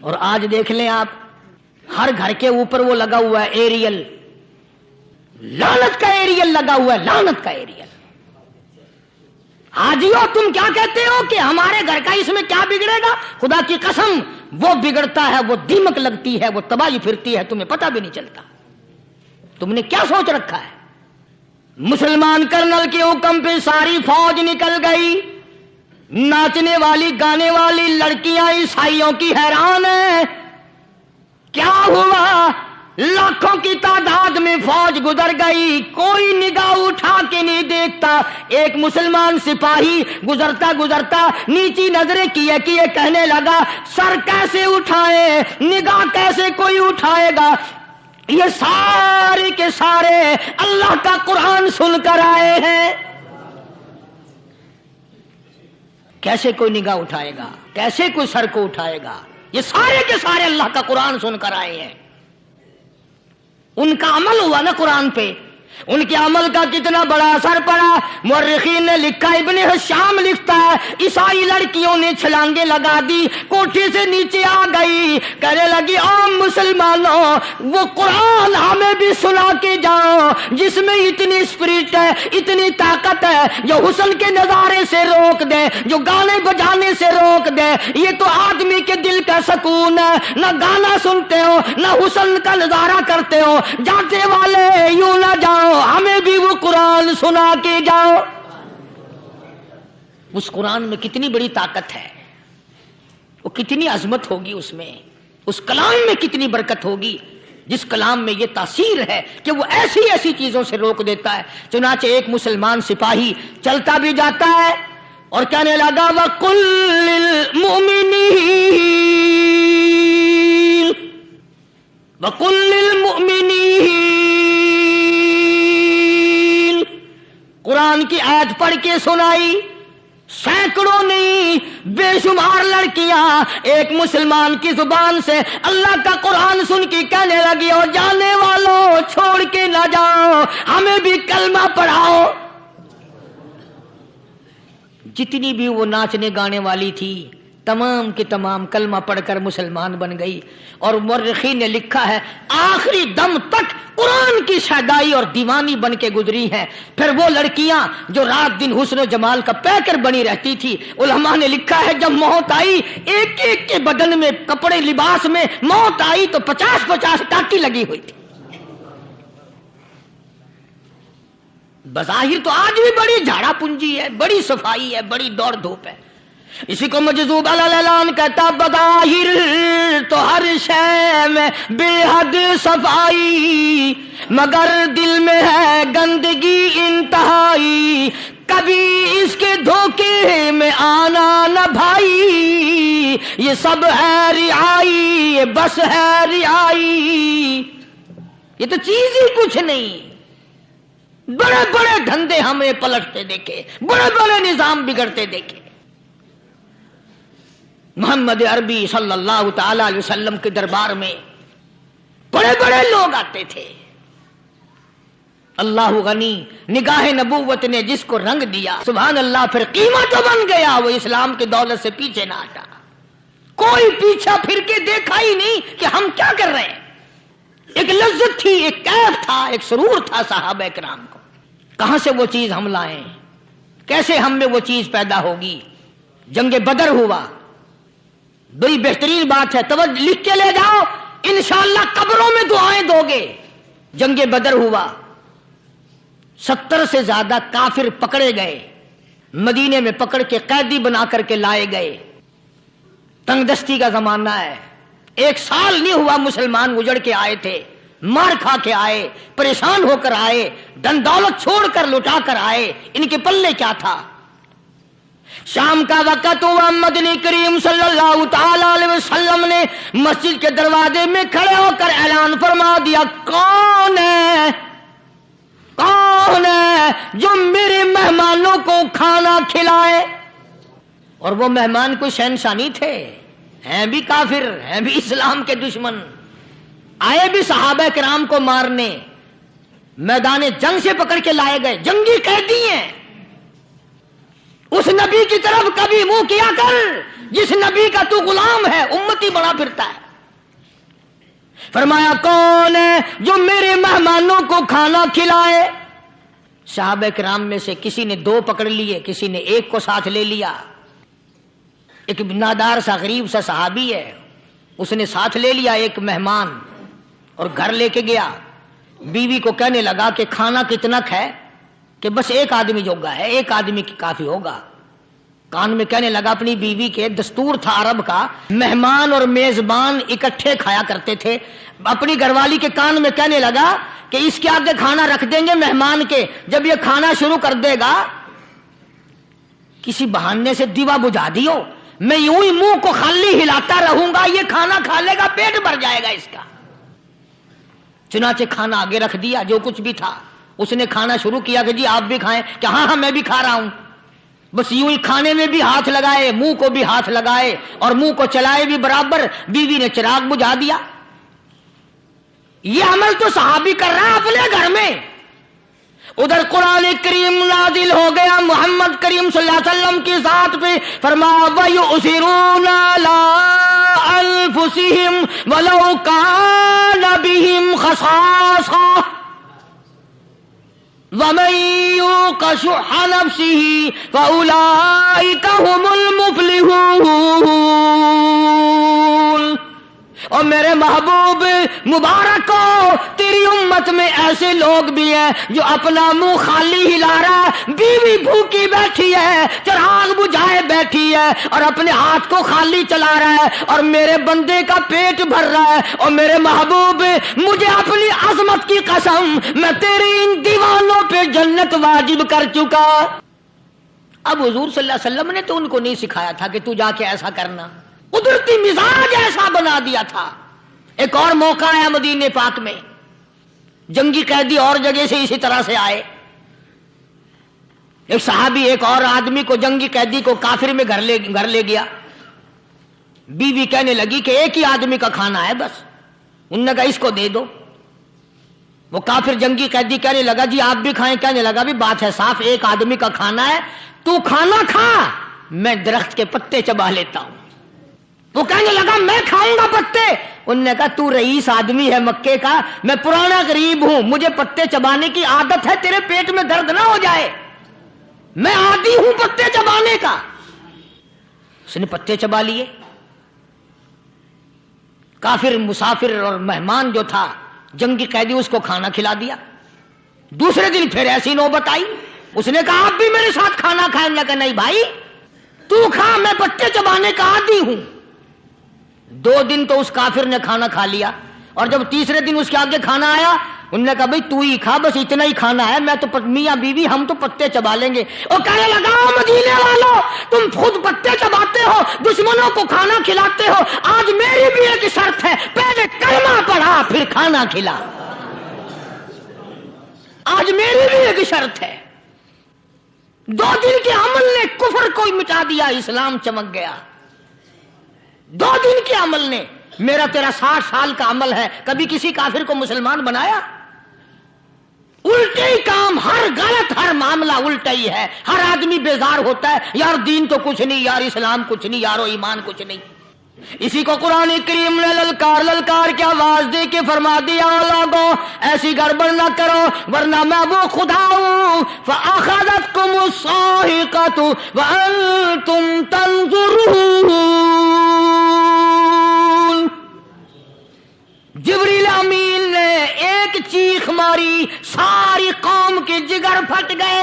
اور آج دیکھ لیں آپ، ہر گھر کے اوپر وہ لگا ہوا ہے ایریل، لعنت کا ایریل لگا ہوا ہے، لعنت کا ایریل۔ حاجیو تم کیا کہتے ہو کہ ہمارے گھر کا اس میں کیا بگڑے گا؟ خدا کی قسم وہ بگڑتا ہے، وہ دیمک لگتی ہے، وہ تباہی پھرتی ہے، تمہیں پتہ بھی نہیں چلتا۔ تم نے کیا سوچ رکھا ہے؟ مسلمان کرنل کے حکم پہ ساری فوج نکل گئی، ناچنے والی گانے والی لڑکیاں عیسائیوں کی حیران ہیں، کیا ہوا؟ لاکھوں کی تعداد میں فوج گزر گئی، کوئی نگاہ اٹھا کے نہیں دیکھتا۔ ایک مسلمان سپاہی گزرتا گزرتا نیچی نظریں کیے کیے کہنے لگا سر کیسے اٹھائے، نگاہ کیسے کوئی اٹھائے گا؟ یہ سارے کے سارے اللہ کا قرآن سن کر آئے ہیں، کیسے کوئی نگاہ اٹھائے گا، کیسے کوئی سر کو اٹھائے گا؟ یہ سارے کے سارے اللہ کا قرآن سن کر آئے ہیں۔ ان کا عمل ہوا نا قرآن پہ، ان کے عمل کا کتنا بڑا اثر پڑا۔ مورخین نے لکھا، ابن حشام لکھتا ہے عیسائی لڑکیوں نے چھلانگیں لگا دی، کوٹھی سے نیچے آ گئی، کہنے لگی عام مسلمانوں وہ قرآن ہمیں بھی سنا کے جاؤ جس میں اتنی اسپرٹ ہے، اتنی طاقت ہے، جو حسن کے نظارے سے روک دے، جو گانے بجانے سے روک دے۔ یہ تو آدمی کے دل کا سکون ہے، نہ گانا سنتے ہو نہ حسن کا نظارہ کرتے ہو، جاتے والے یوں نہ جاؤ، ہمیں بھی وہ قرآن سنا کے جاؤ۔ اس قرآن میں کتنی بڑی طاقت ہے، وہ کتنی عظمت ہوگی، اس میں اس کلام میں کتنی برکت ہوگی، جس کلام میں یہ تاثیر ہے کہ وہ ایسی ایسی چیزوں سے روک دیتا ہے۔ چنانچہ ایک مسلمان سپاہی چلتا بھی جاتا ہے اور کہنے لگا وَقُلْ لِلْمُؤْمِنِينَ قرآن کی آیت پڑھ کے سنائی، سینکڑوں نہیں بے شمار لڑکیاں ایک مسلمان کی زبان سے اللہ کا قرآن سن کے کہنے لگی اور جانے والوں چھوڑ کے نہ جاؤ، ہمیں بھی کلمہ پڑھاؤ۔ جتنی بھی وہ ناچنے گانے والی تھی تمام کی تمام کلمہ پڑھ کر مسلمان بن گئی، اور مورخین نے لکھا ہے آخری دم تک قرآن کی شیدائی اور دیوانی بن کے گزری ہیں۔ پھر وہ لڑکیاں جو رات دن حسن و جمال کا پیکر بنی رہتی تھی، علماء نے لکھا ہے جب موت آئی ایک ایک کے بدن میں کپڑے لباس میں موت آئی تو 50-50 ٹاٹی لگی ہوئی تھی۔ بظاہر تو آج بھی بڑی جھاڑا پنجی ہے، بڑی صفائی ہے، بڑی دوڑ دھوپ ہے۔ اسی کو مجذوب الاعلان کہتا بظاہر تو ہر شے میں بے حد صفائی، مگر دل میں ہے گندگی انتہائی، کبھی اس کے دھوکے میں آنا نہ بھائی، یہ سب ہے رعائی، یہ بس ہے رعائی، یہ تو چیز ہی کچھ نہیں۔ بڑے بڑے دھندے ہمیں پلٹتے دیکھے، بڑے بڑے نظام بگڑتے دیکھے۔ محمد عربی صلی اللہ تعالی علیہ وسلم کے دربار میں بڑے بڑے لوگ آتے تھے۔ اللہ غنی، نگاہ نبوت نے جس کو رنگ دیا سبحان اللہ، پھر قیمت بن گیا، وہ اسلام کی دولت سے پیچھے نہ ہٹا۔ کوئی پیچھا پھر کے دیکھا ہی نہیں کہ ہم کیا کر رہے ہیں۔ ایک لذت تھی، ایک کیف تھا، ایک سرور تھا صحابہ کرام کو. کہاں سے وہ چیز ہم لائیں؟ کیسے ہم میں وہ چیز پیدا ہوگی؟ جنگ بدر ہوا، بڑی بہترین بات ہے، توجہ لکھ کے لے جاؤ، انشاءاللہ قبروں میں دعائیں دو گے. جنگ بدر ہوا، 70 سے زیادہ کافر پکڑے گئے، مدینے میں پکڑ کے قیدی بنا کر کے لائے گئے. تنگ دستی کا زمانہ ہے، 1 سال نہیں ہوا مسلمان اجڑ کے آئے تھے، مار کھا کے آئے، پریشان ہو کر آئے، دن دولت چھوڑ کر لٹا کر آئے. ان کے پلے کیا تھا؟ شام کا وقت ہوا، مدنی کریم صلی اللہ تعالی علیہ وسلم نے مسجد کے دروازے میں کھڑے ہو کر اعلان فرما دیا، کون ہے، کون ہے جو میرے مہمانوں کو کھانا کھلائے؟ اور وہ مہمان کوئی شہنشاہ نہیں تھے، ہیں بھی کافر، ہیں بھی اسلام کے دشمن، آئے بھی صحابہ کرام کو مارنے، میدان جنگ سے پکڑ کے لائے گئے، جنگی قیدی ہیں. اس نبی کی طرف کبھی منہ کیا کر جس نبی کا تو غلام ہے، امتی بنا پھرتا ہے. فرمایا کون ہے جو میرے مہمانوں کو کھانا کھلائے؟ صحابہ کرام میں سے کسی نے 2 پکڑ لیے، کسی نے 1 کو ساتھ لے لیا. ایک نادار سا غریب سا صحابی ہے، اس نے ساتھ لے لیا ایک مہمان اور گھر لے کے گیا. بیوی کو کہنے لگا کہ کھانا کتنا ہے؟ کہ بس 1 آدمی جوگا ہے، 1 آدمی کی کافی ہوگا. کان میں کہنے لگا اپنی بیوی کے، دستور تھا عرب کا، مہمان اور میزبان اکٹھے کھایا کرتے تھے. اپنی گھر والی کے کان میں کہنے لگا کہ اس کے آگے کھانا رکھ دیں گے مہمان کے، جب یہ کھانا شروع کر دے گا کسی بہانے سے دیوا بجھا دیو، میں یوں ہی منہ کو خالی ہلاتا رہوں گا، یہ کھانا کھا لے گا، پیٹ بھر جائے گا اس کا. چنانچہ کھانا آگے رکھ دیا، جو کچھ بھی تھا. اس نے کھانا شروع کیا کہ جی آپ بھی کھائیں، کہ ہاں ہاں میں بھی کھا رہا ہوں. بس یوں ہی کھانے میں بھی ہاتھ لگائے، منہ کو بھی ہاتھ لگائے اور منہ کو چلائے بھی برابر. بیوی نے چراغ بجھا دیا. یہ عمل تو صحابی کر رہا ہے اپنے گھر میں. ادھر قرآن کریم نازل ہو گیا محمد کریم صلی اللہ علیہ وسلم کی ذات پہ، فرمایا وَيُؤْثِرُونَ عَلَىٰ أَنفُسِهِمْ وَلَوْ كَانَ بِهِمْ خَصَاصَةٌ وَمَن يُوقَ شُحَّ نَفْسِهِ فَأُولَٰئِكَ هُمُ الْمُفْلِحُونَ. اور میرے محبوب مبارک ہو، تیری امت میں ایسے لوگ بھی ہیں جو اپنا منہ خالی ہلا رہا ہے، بیوی بھوکی بیٹھی ہے، چراغ بجھائے بیٹھی ہے اور اپنے ہاتھ کو خالی چلا رہا ہے اور میرے بندے کا پیٹ بھر رہا ہے. اور میرے محبوب مجھے اپنی عظمت کی قسم، میں تیری ان دیوانوں پہ جنت واجب کر چکا. اب حضور صلی اللہ علیہ وسلم نے تو ان کو نہیں سکھایا تھا کہ تو جا کے ایسا کرنا، قدرتی مزاج ایسا بنا دیا تھا. ایک اور موقع آیا مدینے پاک میں، جنگی قیدی اور جگہ سے اسی طرح سے آئے. ایک صحابی ایک اور آدمی کو، جنگی قیدی کو کافر میں گھر لے گیا. بیوی کہنے لگی کہ 1 ہی آدمی کا کھانا ہے بس. انہوں نے کہا اس کو دے دو. وہ کافر جنگی قیدی کہنے لگا جی آپ بھی کھائیں. کہنے لگا بھی بات ہے صاف، 1 آدمی کا کھانا ہے، تو کھانا کھا، میں درخت کے پتے چبا لیتا ہوں. وہ کہنے لگا میں کھاؤں گا پتے. انہوں نے کہا تو رئیس آدمی ہے مکے کا، میں پرانا غریب ہوں، مجھے پتے چبانے کی عادت ہے، تیرے پیٹ میں درد نہ ہو جائے، میں عادی ہوں پتے چبانے کا. اس نے پتے چبا لیے. کافر مسافر اور مہمان جو تھا جنگی قیدی، اس کو کھانا کھلا دیا. دوسرے دن پھر ایسی نوبت آئی. اس نے کہا آپ بھی میرے ساتھ کھانا کھائیں. نے کہا نہیں بھائی تو کھا، میں پتے چبانے کا عادی ہوں. 2 دن تو اس کافر نے کھانا کھا لیا اور جب تیسرے دن اس کے آگے کھانا آیا انہوں نے کہا بھائی تو ہی کھا، بس اتنا ہی کھانا ہے، میں تو میاں بیوی ہم تو پتے چبا لیں گے. اور کہنے لگا مدینے والوں تم خود پتے چباتے ہو، دشمنوں کو کھانا کھلاتے ہو، آج میری بھی ایک شرط ہے، پہلے کلمہ پڑھا پھر کھانا کھلا. آج میری بھی ایک شرط ہے. 2 دن کے عمل نے کفر کو مٹا دیا، اسلام چمک گیا. 2 دن کے عمل نے. میرا تیرا 60 سال کا عمل ہے، کبھی کسی کافر کو مسلمان بنایا؟ الٹے ہی کام، ہر غلط، ہر معاملہ الٹا ہی ہے. ہر آدمی بیزار ہوتا ہے، یار دین تو کچھ نہیں، یار اسلام کچھ نہیں، یارو ایمان کچھ نہیں. اسی کو قرآن کریم نے للکار کی آواز دے کے فرما دیا لوگوں ایسی گڑبڑ نہ کرو ورنہ میں وہ خدا ہوں فَأَخَذَتْكُمُ الصَّاعِقَةُ وَأَنْتُمْ تَنْظُرُونَ۔ جبریل امین نے ایک چیخ ماری ساری قوم کے جگر پھٹ گئے،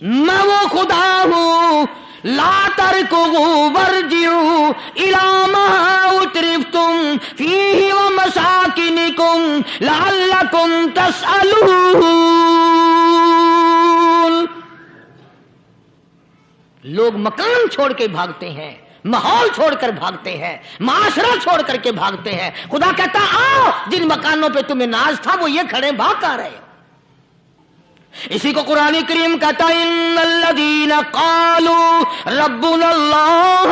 میں وہ خدا ہوں لا ترکضوا وارجعوا إلى ما أترفتم فيه ومساكنكم لعلكم تسألون۔ لوگ مکان چھوڑ کے بھاگتے ہیں، ماحول چھوڑ کر بھاگتے ہیں، معاشرہ چھوڑ کر کے بھاگتے ہیں۔ خدا کہتا آؤ جن مکانوں پہ تمہیں ناز تھا وہ یہ کھڑے بھاگ کر رہے ہو۔ اسی کو قرآن کریم کہتا ہے ان الذین قالوا ربنا اللہ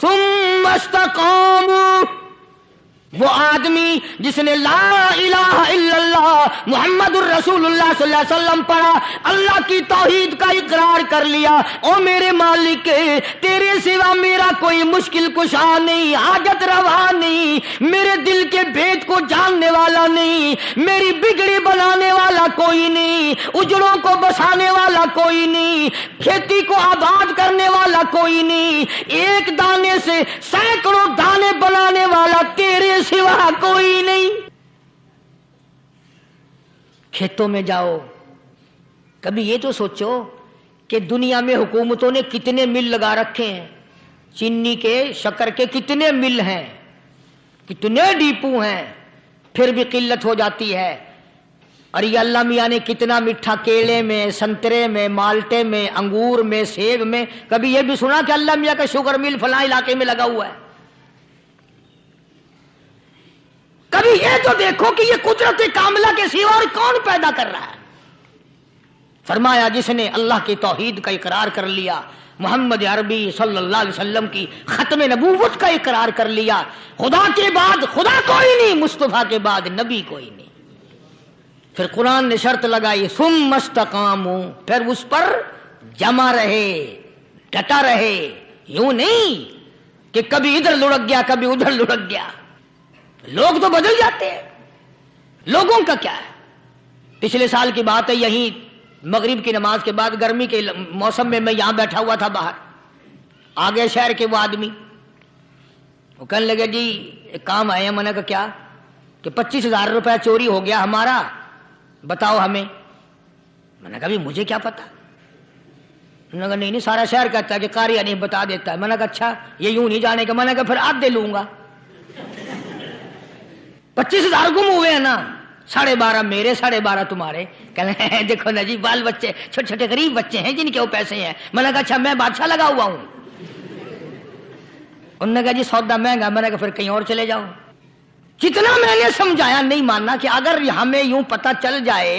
ثم استقاموا، وہ آدمی جس نے لا الہ الا اللہ محمد الرسول اللہ صلی اللہ علیہ وسلم پڑھا، اللہ کی توحید کا اقرار کر لیا، او میرے مالک تیرے سوا میرا کوئی مشکل کشا نہیں، حاجت روا نہیں، میرے دل کے بھید کو جاننے والا نہیں، میری بگڑی بنانے والا کوئی نہیں، اجڑوں کو بسانے والا کوئی نہیں، کھیتی کو آباد کرنے والا کوئی نہیں، ایک دانے سے سینکڑوں دانے بنانے والا تیرے سوا کوئی نہیں۔ کھیتوں میں جاؤ، کبھی یہ تو سوچو کہ دنیا میں حکومتوں نے کتنے مل لگا رکھے ہیں، چینی کے شکر کے کتنے مل ہیں، کتنے ڈیپو ہیں، پھر بھی قلت ہو جاتی ہے۔ اور یہ اللہ میاں نے کتنا میٹھا کیلے میں، سنترے میں، مالٹے میں، انگور میں، سیب میں، کبھی یہ بھی سنا کہ اللہ میاں کا شوگر مل فلاں علاقے میں لگا ہوا ہے؟ کبھی یہ تو دیکھو کہ یہ قدرت کاملہ کے سوا اور کون پیدا کر رہا ہے؟ فرمایا جس نے اللہ کی توحید کا اقرار کر لیا، محمد عربی صلی اللہ علیہ وسلم کی ختم نبوت کا اقرار کر لیا، خدا کے بعد خدا کوئی نہیں، مصطفیٰ کے بعد نبی کوئی نہیں، پھر قرآن نے شرط لگائی ثم استقاموا، پھر اس پر جمع رہے، ڈٹا رہے، یوں نہیں کہ کبھی ادھر لڑک گیا کبھی ادھر لڑک گیا۔ لوگ تو بدل جاتے ہیں، لوگوں کا کیا ہے؟ پچھلے سال کی بات ہے، یہیں مغرب کی نماز کے بعد گرمی کے موسم میں میں یہاں بیٹھا ہوا تھا باہر، آگے شہر کے وہ آدمی وہ کہنے لگے جی ایک کام آئے ہیں۔ میں نے کہا کیا؟ کہ 25,000 روپے چوری ہو گیا ہمارا، بتاؤ ہمیں۔ میں نے کہا بھی مجھے کیا پتا؟ انہوں نے کہا نہیں سارا شہر کہتا ہے کہ قاری نہیں بتا دیتا ہے۔ میں نے کہا اچھا یہ یوں نہیں جانے کا؟ میں نے کہا پھر آدھے لوں گا۔ 25,000 گم ہوئے ہیں نا، 12.5 میرے 12.5 تمہارے۔ کہنے دیکھو نا جی بال بچے چھوٹے چھوٹے غریب بچے ہیں جن کے وہ پیسے ہیں۔ میں نے کہا اچھا میں بادشاہ لگا ہوا ہوں؟ انہوں نے کہا جی سودا مہنگا۔ میں نے کہا پھر کہیں اور چلے جاؤ۔ جتنا میں نے سمجھایا نہیں ماننا کہ اگر ہمیں یوں پتہ چل جائے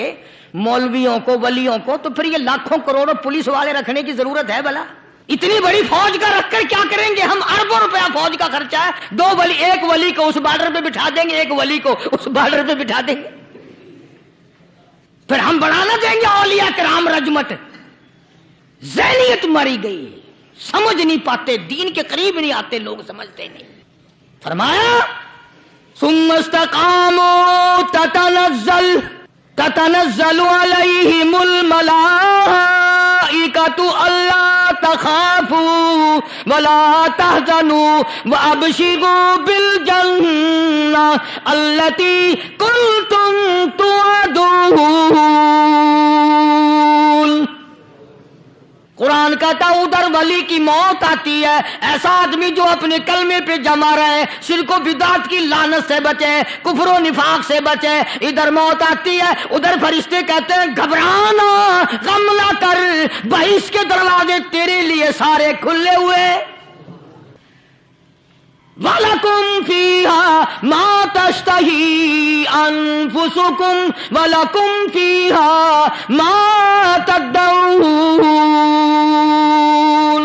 مولویوں کو ولیوں کو تو پھر یہ لاکھوں کروڑوں پولیس والے رکھنے کی ضرورت ہے بھلا؟ اتنی بڑی فوج کا رکھ کر کیا کریں گے ہم؟ اربوں روپیہ فوج کا خرچہ ہے، 2 ولی، ایک ولی کو اس بارڈر پہ بٹھا دیں گے، ایک ولی کو اس بارڈر پہ بٹھا دیں گے، پھر ہم بڑھانا دیں گے اولیاء کرام رجمت۔ ذہنیت ماری گئی، سمجھ نہیں پاتے، دین کے قریب نہیں آتے لوگ، سمجھتے نہیں۔ فرمایا ثم استقاموا تتنزل علیہم الملائکۃ الا تخافوا ولا تحزنوا وابشروا بالجنہ التی کنتم توعدون۔ قرآن کہتا ادھر ولی کی موت آتی ہے، ایسا آدمی جو اپنے کلمے پہ جمع رہے، شرک و بدعت کی لعنت سے بچے، کفر و نفاق سے بچے۔ ادھر موت آتی ہے، ادھر فرشتے کہتے ہیں گھبرانا، غم نہ کر، بہشت کے دروازے تیرے لیے سارے کھلے ہوئے۔ وَلَكُمْ فِيهَا مَا تَشْتَهِي أَنفُسُكُمْ وَلَكُمْ فِيهَا مَا تَدَّعُونَ۔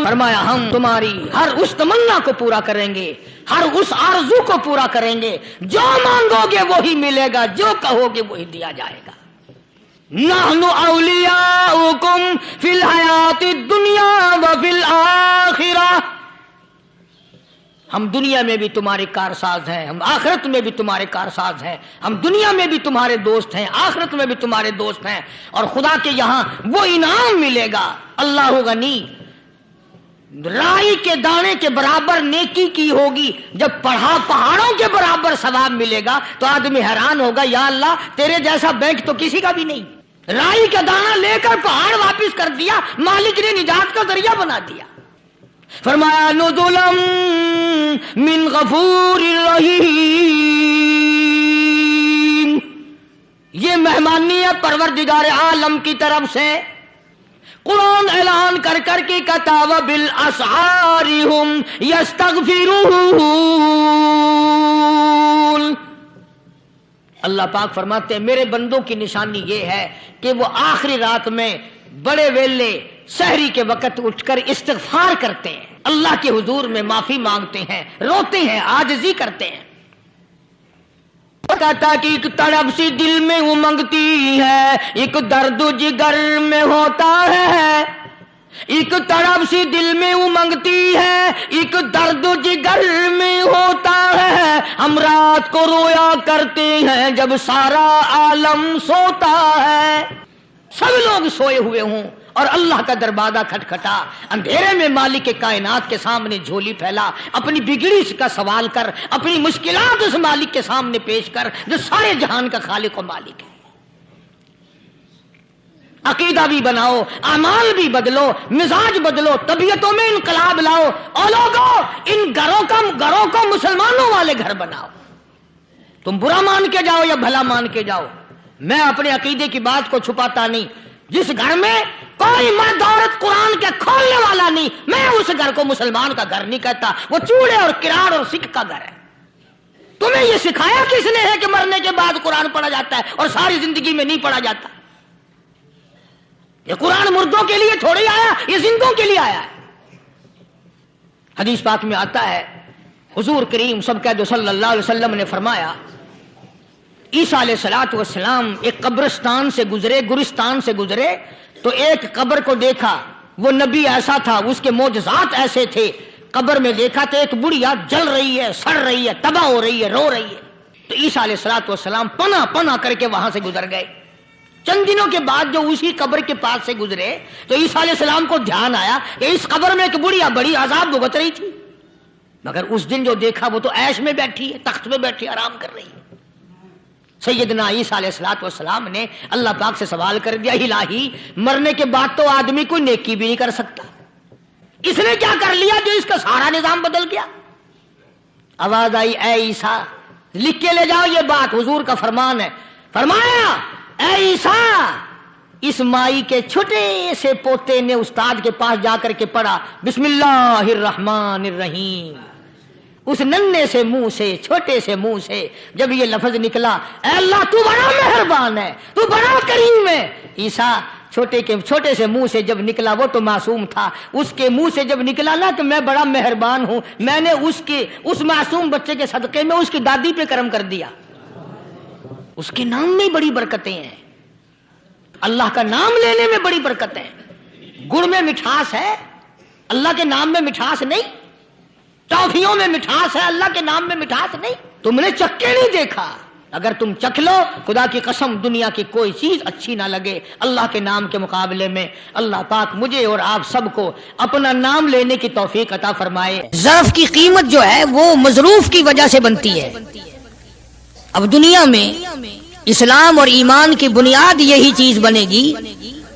فرمایا ہم تمہاری ہر اس تمنا کو پورا کریں گے، ہر اس آرزو کو پورا کریں گے، جو مانگو گے وہی ملے گا، جو کہو گے وہی دیا جائے گا۔ نحن اولیاؤکم فی الحیات الدنیا وفی الآخرہ ہم دنیا میں بھی تمہارے کارساز ہیں، ہم آخرت میں بھی تمہارے کارساز ہیں، ہم دنیا میں بھی تمہارے دوست ہیں، آخرت میں بھی تمہارے دوست ہیں، اور خدا کے یہاں وہ انعام ملے گا۔ اللہ غنی، رائی کے دانے کے برابر نیکی کی ہوگی، جب پہاڑوں کے برابر ثواب ملے گا تو آدمی حیران ہوگا، یا اللہ تیرے جیسا بینک تو کسی کا بھی نہیں۔ رائی کا دانہ لے کر پہاڑ واپس کر دیا، مالک نے نجات کا ذریعہ بنا دیا۔ فرمایا نزلا من غفور رحیم، یہ مہمانی ہے پروردگار عالم کی طرف سے۔ قرآن اعلان کر کر کے کتاب بالاسحار ہم یستغفرون، اللہ پاک فرماتے ہیں میرے بندوں کی نشانی یہ ہے کہ وہ آخری رات میں بڑے ویلے سحری کے وقت اٹھ کر استغفار کرتے ہیں، اللہ کے حضور میں معافی مانگتے ہیں، روتے ہیں، عاجزی کرتے ہیں۔ کہتا کہ ایک تڑپ سی دل میں امنگتی ہے، ایک درد جگر میں ہوتا ہے، ایک تڑپ سی دل میں امنگتی ہے، ایک درد جگر میں ہوتا ہے، ہم رات کو رویا کرتے ہیں جب سارا عالم سوتا ہے۔ سب لوگ سوئے ہوئے ہوں اور اللہ کا دروازہ کھٹکھٹا، اندھیرے میں مالک کے کائنات کے سامنے جھولی پھیلا، اپنی بگڑی کا سوال کر، اپنی مشکلات اس مالک کے سامنے پیش کر جو سارے جہان کا خالق و مالک ہے۔ عقیدہ بھی بناؤ، اعمال بھی بدلو، مزاج بدلو، طبیعتوں میں انقلاب لاؤ، اور لوگوں ان گھروں کو مسلمانوں والے گھر بناؤ۔ تم برا مان کے جاؤ یا بھلا مان کے جاؤ، میں اپنے عقیدے کی بات کو چھپاتا نہیں۔ جس گھر میں کوئی مرد عورت قرآن کے کھولنے والا نہیں، میں اس گھر کو مسلمان کا گھر نہیں کہتا، وہ چوڑے اور کراڑ اور سکھ کا گھر ہے۔ تمہیں یہ سکھایا کس نے ہے کہ مرنے کے بعد قرآن پڑھا جاتا ہے اور ساری زندگی میں نہیں پڑھا جاتا؟ یہ قرآن مردوں کے لیے تھوڑی آیا، یہ زندوں کے لیے آیا ہے۔ حدیث پاک میں آتا ہے، حضور کریم سب کہہ دو صلی اللہ علیہ وسلم نے فرمایا، عیسیٰ علیہ السلام ایک قبرستان سے گزرے، گورستان سے گزرے تو ایک قبر کو دیکھا، وہ نبی ایسا تھا، اس کے معجزات ایسے تھے، قبر میں دیکھا تو ایک بڑھیا جل رہی ہے، سڑ رہی ہے، تباہ ہو رہی ہے، رو رہی ہے۔ تو عیسیٰ علیہ السلام پناہ کر کے وہاں سے گزر گئے۔ چند دنوں کے بعد جو اسی قبر کے پاس سے گزرے تو عیسیٰ علیہ السلام کو دھیان آیا کہ اس قبر میں ایک بڑھیا بڑی عذاب بھگت رہی تھی، مگر اس دن جو دیکھا وہ تو عیش میں بیٹھی ہے، تخت میں بیٹھی آرام کر رہی ہے۔ سیدنا عیسیٰ علیہ السلام نے اللہ پاک سے سوال کر دیا، الہی مرنے کے بعد تو آدمی کوئی نیکی بھی نہیں کر سکتا، اس نے کیا کر لیا جو اس کا سارا نظام بدل گیا؟ آواز آئی، اے عیسیٰ لکھ کے لے جاؤ یہ بات، حضور کا فرمان ہے۔ فرمایا، اے عیسیٰ، اس مائی کے چھوٹے سے پوتے نے استاد کے پاس جا کر کے پڑھا بسم اللہ الرحمن الرحیم، اس ننھے سے منہ سے، چھوٹے سے منہ سے جب یہ لفظ نکلا، اے اللہ تو بڑا مہربان ہے، تو بڑا کریم ہے۔ عیسیٰ چھوٹے سے منہ سے جب نکلا، وہ تو معصوم تھا، اس کے منہ سے جب نکلا نا کہ میں بڑا مہربان ہوں، میں نے اس معصوم بچے کے صدقے میں اس کی دادی پہ کرم کر دیا۔ اس کے نام میں بڑی برکتیں ہیں، اللہ کا نام لینے میں بڑی برکتیں ہیں۔ گڑ میں مٹھاس ہے، اللہ کے نام میں مٹھاس نہیں۔ ٹافیوں میں مٹھاس ہے، اللہ کے نام میں مٹھاس نہیں۔ تم نے چکھ کے نہیں دیکھا، اگر تم چکھ لو، خدا کی قسم دنیا کی کوئی چیز اچھی نہ لگے اللہ کے نام کے مقابلے میں۔ اللہ پاک مجھے اور آپ سب کو اپنا نام لینے کی توفیق عطا فرمائے۔ ظرف کی قیمت جو ہے وہ مظروف کی وجہ سے بنتی ہے۔ اب دنیا میں اسلام اور ایمان کی بنیاد یہی چیز بنے گی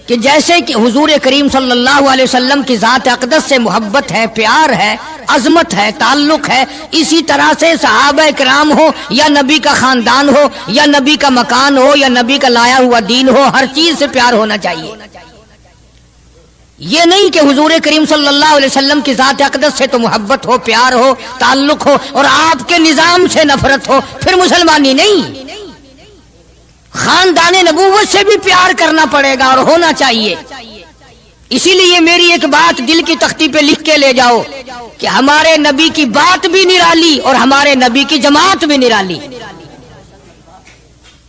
کہ جیسے کہ حضور کریم صلی اللہ علیہ وسلم کی ذات اقدس سے محبت ہے، پیار ہے، عظمت ہے، تعلق ہے، اسی طرح سے صحابہ کرام ہو یا نبی کا خاندان ہو یا نبی کا مکان ہو یا نبی کا لایا ہوا دین ہو، ہر چیز سے پیار ہونا چاہیے۔ یہ نہیں کہ حضور کریم صلی اللہ علیہ وسلم کی ذات اقدس سے تو محبت ہو، پیار ہو، تعلق ہو اور آپ کے نظام سے نفرت ہو، پھر مسلمانی نہیں۔ خاندان نبوت سے بھی پیار کرنا پڑے گا اور ہونا چاہیے۔ اسی لیے میری ایک بات دل کی تختی پہ لکھ کے لے جاؤ کہ ہمارے نبی کی بات بھی نرالی اور ہمارے نبی کی جماعت بھی نرالی،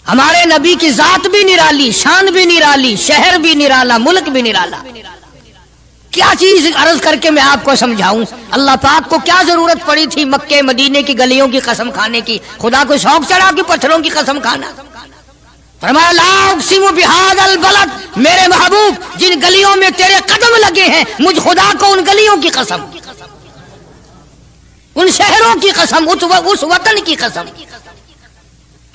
ہمارے نبی کی ذات بھی نرالی، شان بھی نرالی، شہر بھی نرالا، ملک بھی نرالا۔ کیا چیز عرض کر کے میں آپ کو سمجھاؤں؟ اللہ پاک کو کیا ضرورت پڑی تھی مکے مدینے کی گلیوں کی قسم کھانے کی؟ خدا کو شوق چڑھا کہ پتھروں کی قسم کھانا؟ فرمایا لا اقسم بہذا البلد، میرے محبوب جن گلیوں میں تیرے قدم لگے ہیں مجھ خدا کو ان گلیوں کی قسم، ان شہروں کی قسم، اس وطن کی قسم۔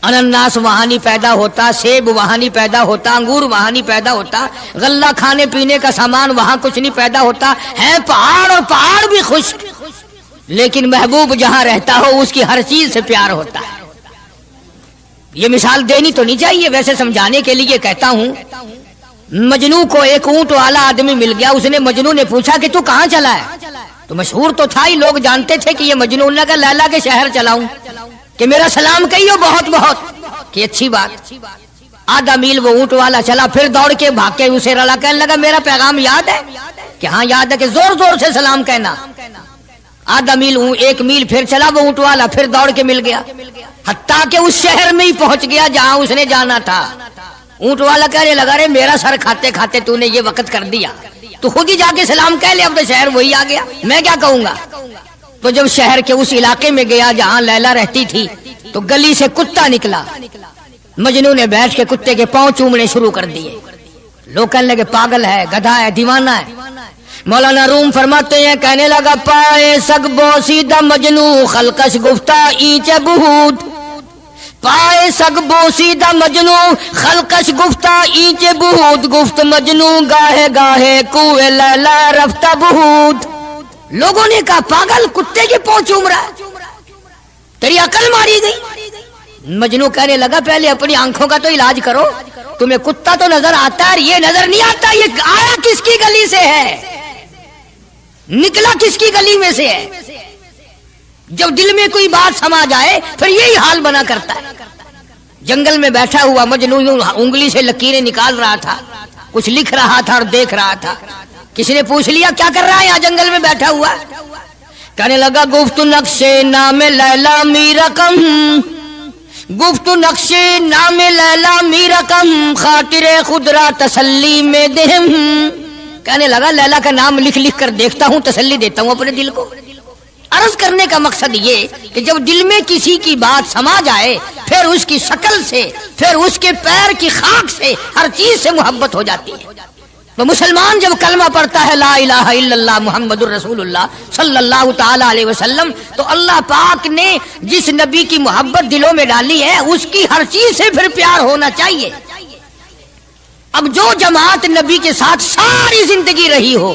انناس وہاں نہیں پیدا ہوتا، سیب وہاں نہیں پیدا ہوتا، انگور وہاں نہیں پیدا ہوتا، غلہ کھانے پینے کا سامان وہاں کچھ نہیں پیدا ہوتا ہے، پہاڑ اور پہاڑ بھی خشک، لیکن محبوب جہاں رہتا ہو اس کی ہر چیز سے پیار ہوتا ہے۔ یہ مثال دینی تو نہیں چاہیے، ویسے سمجھانے کے لیے کہتا ہوں۔ مجنو کو ایک اونٹ والا آدمی مل گیا، اس نے مجنو نے پوچھا کہ تو کہاں چلا ہے؟ تو مشہور تو تھا ہی، لوگ جانتے تھے کہ یہ مجنون نے کہا لیلا کے شہر چلاؤں کہ میرا سلام کہیو بہت بہت، کہ اچھی بات۔ آدھا میل وہ اونٹ والا چلا، پھر دوڑ کے بھاگ کے اسے رلا، کہنے لگا میرا پیغام یاد ہے؟ کہ ہاں یاد ہے، کہ زور زور سے سلام کہنا۔ آدھا میل، ایک میل پھر چلا وہ اونٹ والا، پھر دوڑ کے مل گیا، حتیٰ کہ اس شہر میں ہی پہنچ گیا جہاں اس نے جانا تھا۔ اونٹ والا کہنے لگا رے میرا سر کھاتے کھاتے تو نے یہ وقت کر دیا، تو خود ہی جا کے سلام کہہ لے، اب تو شہر وہی آ گیا، میں کیا کہوں گا؟ تو جب شہر کے اس علاقے میں گیا جہاں لیلا رہتی تھی تو گلی سے کتا نکلا، مجنو نے بیٹھ کے کتے کے پاؤں چومنے شروع کر دیے۔ لوگ کہنے لگے پاگل ہے، گدھا ہے، دیوانہ ہے۔ مولانا روم فرماتے ہیں کہنے لگا پائے سگ بوسیدہ مجنو خلقش گفتہ اینچ بہود، پائے سگ بوسیدہ مجنو خلقش گفتہ اینچ بہود، گفت مجنو گاہے گاہے کوئے لیلا رفتہ بہود۔ لوگوں نے کہا پاگل، کتے کے پاؤں چوم رہا ہے، تیری عقل ماری گئی۔ مجنو کہنے لگا پہلے اپنی آنکھوں کا تو علاج کرو، تمہیں کتا تو نظر آتا ہے، یہ نظر نہیں آتا یہ آیا کس کی گلی سے ہے، نکلا کس کی گلی میں سے ہے۔ جب دل میں کوئی بات سما جائے پھر یہی حال بنا کرتا ہے۔ جنگل میں بیٹھا ہوا مجنو یوں انگلی سے لکیریں نکال رہا تھا، کچھ لکھ رہا تھا اور دیکھ رہا تھا۔ کسی نے پوچھ لیا کیا کر رہا ہے یہاں جنگل میں بیٹھا ہوا؟ کہنے لگا گفت نقشے نام لیلا می رقم، گفت نقشے نام لیلا می رقم، خاطر خود را تسلی میں دہم۔ کہنے لگا لیلا کا نام لکھ لکھ کر دیکھتا ہوں، تسلی دیتا ہوں اپنے دل کو۔ عرض کرنے کا مقصد یہ کہ جب دل میں کسی کی بات سما جائے پھر اس کی شکل سے، پھر اس کے پیر کی خاک سے، ہر چیز سے محبت ہو جاتی ہے۔ تو مسلمان جب کلمہ پڑھتا ہے لا الہ الا اللہ محمد الرسول اللہ صلی اللہ تعالی علیہ وسلم، تو اللہ پاک نے جس نبی کی محبت دلوں میں ڈالی ہے اس کی ہر چیز سے پھر پیار ہونا چاہیے۔ اب جو جماعت نبی کے ساتھ ساری زندگی رہی ہو،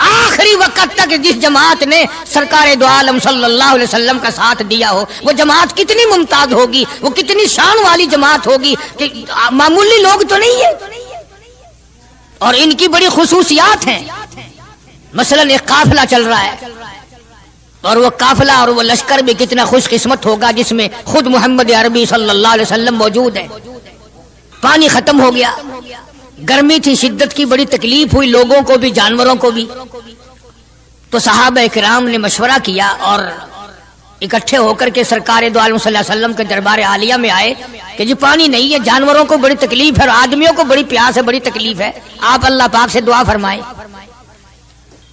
آخری وقت تک جس جماعت نے سرکار دو عالم صلی اللہ علیہ وسلم کا ساتھ دیا ہو، وہ جماعت کتنی ممتاز ہوگی، وہ کتنی شان والی جماعت ہوگی کہ معمولی لوگ تو نہیں ہے، اور ان کی بڑی خصوصیات ہیں۔ مثلا ایک قافلہ چل رہا ہے، اور وہ قافلہ اور وہ لشکر بھی کتنا خوش قسمت ہوگا جس میں خود محمد عربی صلی اللہ علیہ وسلم موجود ہے۔ پانی ختم ہو گیا، گرمی تھی، شدت کی بڑی تکلیف ہوئی لوگوں کو بھی جانوروں کو بھی، تو صحابہ کرام نے مشورہ کیا اور اکٹھے ہو کر کے سرکار دو عالم صلی اللہ علیہ وسلم کے دربار عالیہ میں آئے کہ جی پانی نہیں ہے، جانوروں کو بڑی تکلیف ہے اور آدمیوں کو بڑی پیاس ہے، بڑی تکلیف ہے، آپ اللہ پاک سے دعا فرمائیں۔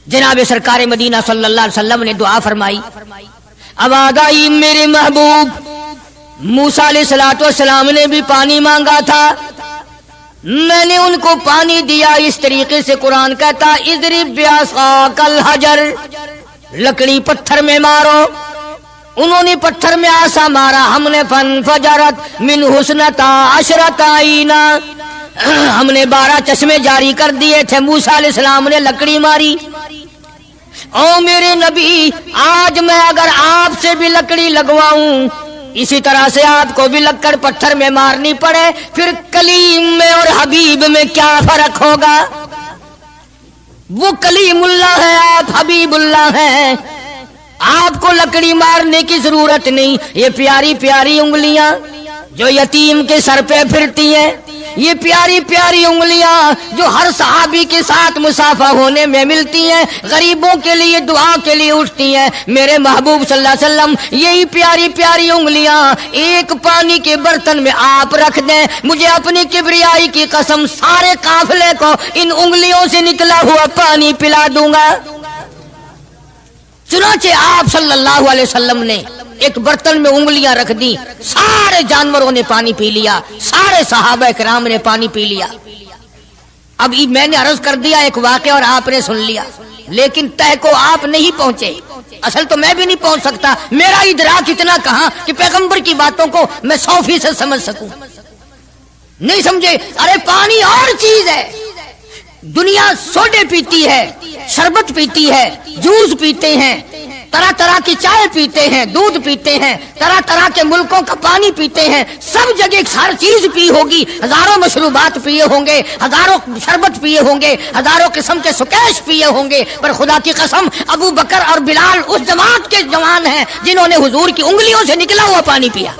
جناب سرکار مدینہ صلی اللہ علیہ وسلم نے دعا فرمائی۔ اب آگائی میرے محبوب موسیٰ علیہ السلام نے بھی پانی مانگا تھا، میں نے ان کو پانی دیا اس طریقے سے قرآن کہتا اضرب بعصاک الحجر، لکڑی پتھر میں مارو، انہوں نے پتھر میں آسا مارا، ہم نے فانفجرت من حسنتا عشرۃ عینا، ہم نے 12 چشمے جاری کر دیے تھے، موسیٰ علیہ السلام نے لکڑی ماری۔ او میرے نبی، آج میں اگر آپ سے بھی لکڑی لگواؤں، اسی طرح سے آپ کو بھی لکڑ پتھر میں مارنی پڑے، پھر کلیم میں اور حبیب میں کیا فرق ہوگا؟ وہ کلیم اللہ ہے، آپ حبیب اللہ ہیں، آپ کو لکڑی مارنے کی ضرورت نہیں۔ یہ پیاری پیاری انگلیاں جو یتیم کے سر پہ پھرتی ہیں، یہ پیاری پیاری انگلیاں جو ہر صحابی کے ساتھ مسافہ ہونے میں ملتی ہیں، غریبوں کے لیے دعا کے لیے اٹھتی ہیں، میرے محبوب صلی اللہ علیہ وسلم یہی پیاری پیاری انگلیاں ایک پانی کے برتن میں آپ رکھ دیں، مجھے اپنی کبریائی کی قسم سارے قافلے کو ان انگلیوں سے نکلا ہوا پانی پلا دوں گا۔ چنانچہ آپ صلی اللہ علیہ وسلم نے ایک برتن میں انگلیاں رکھ دی، سارے جانوروں نے پانی پی لیا، سارے صحابہ کرام نے پانی پی لیا۔ اب میں نے عرض کر دیا ایک واقعہ اور آپ نے سن لیا، لیکن تہ کو آپ نہیں پہنچے، اصل تو میں بھی نہیں پہنچ سکتا، میرا ادراک اتنا کہاں کہ پیغمبر کی باتوں کو میں 100% سمجھ سکوں، نہیں سمجھے۔ ارے پانی اور چیز ہے، دنیا سوڈے پیتی ہے، شربت پیتی ہے، جوس پیتے ہیں، طرح طرح کی چائے پیتے ہیں، دودھ پیتے ہیں، طرح طرح کے ملکوں کا پانی پیتے ہیں، سب جگہ ہر چیز پی ہوگی، ہزاروں مشروبات پیے ہوں گے، ہزاروں شربت پیے ہوں گے، ہزاروں قسم کے سکیش پیے ہوں گے، پر خدا کی قسم ابو بکر اور بلال اس جماعت کے جوان ہیں جنہوں نے حضور کی انگلیوں سے نکلا ہوا پانی پیا۔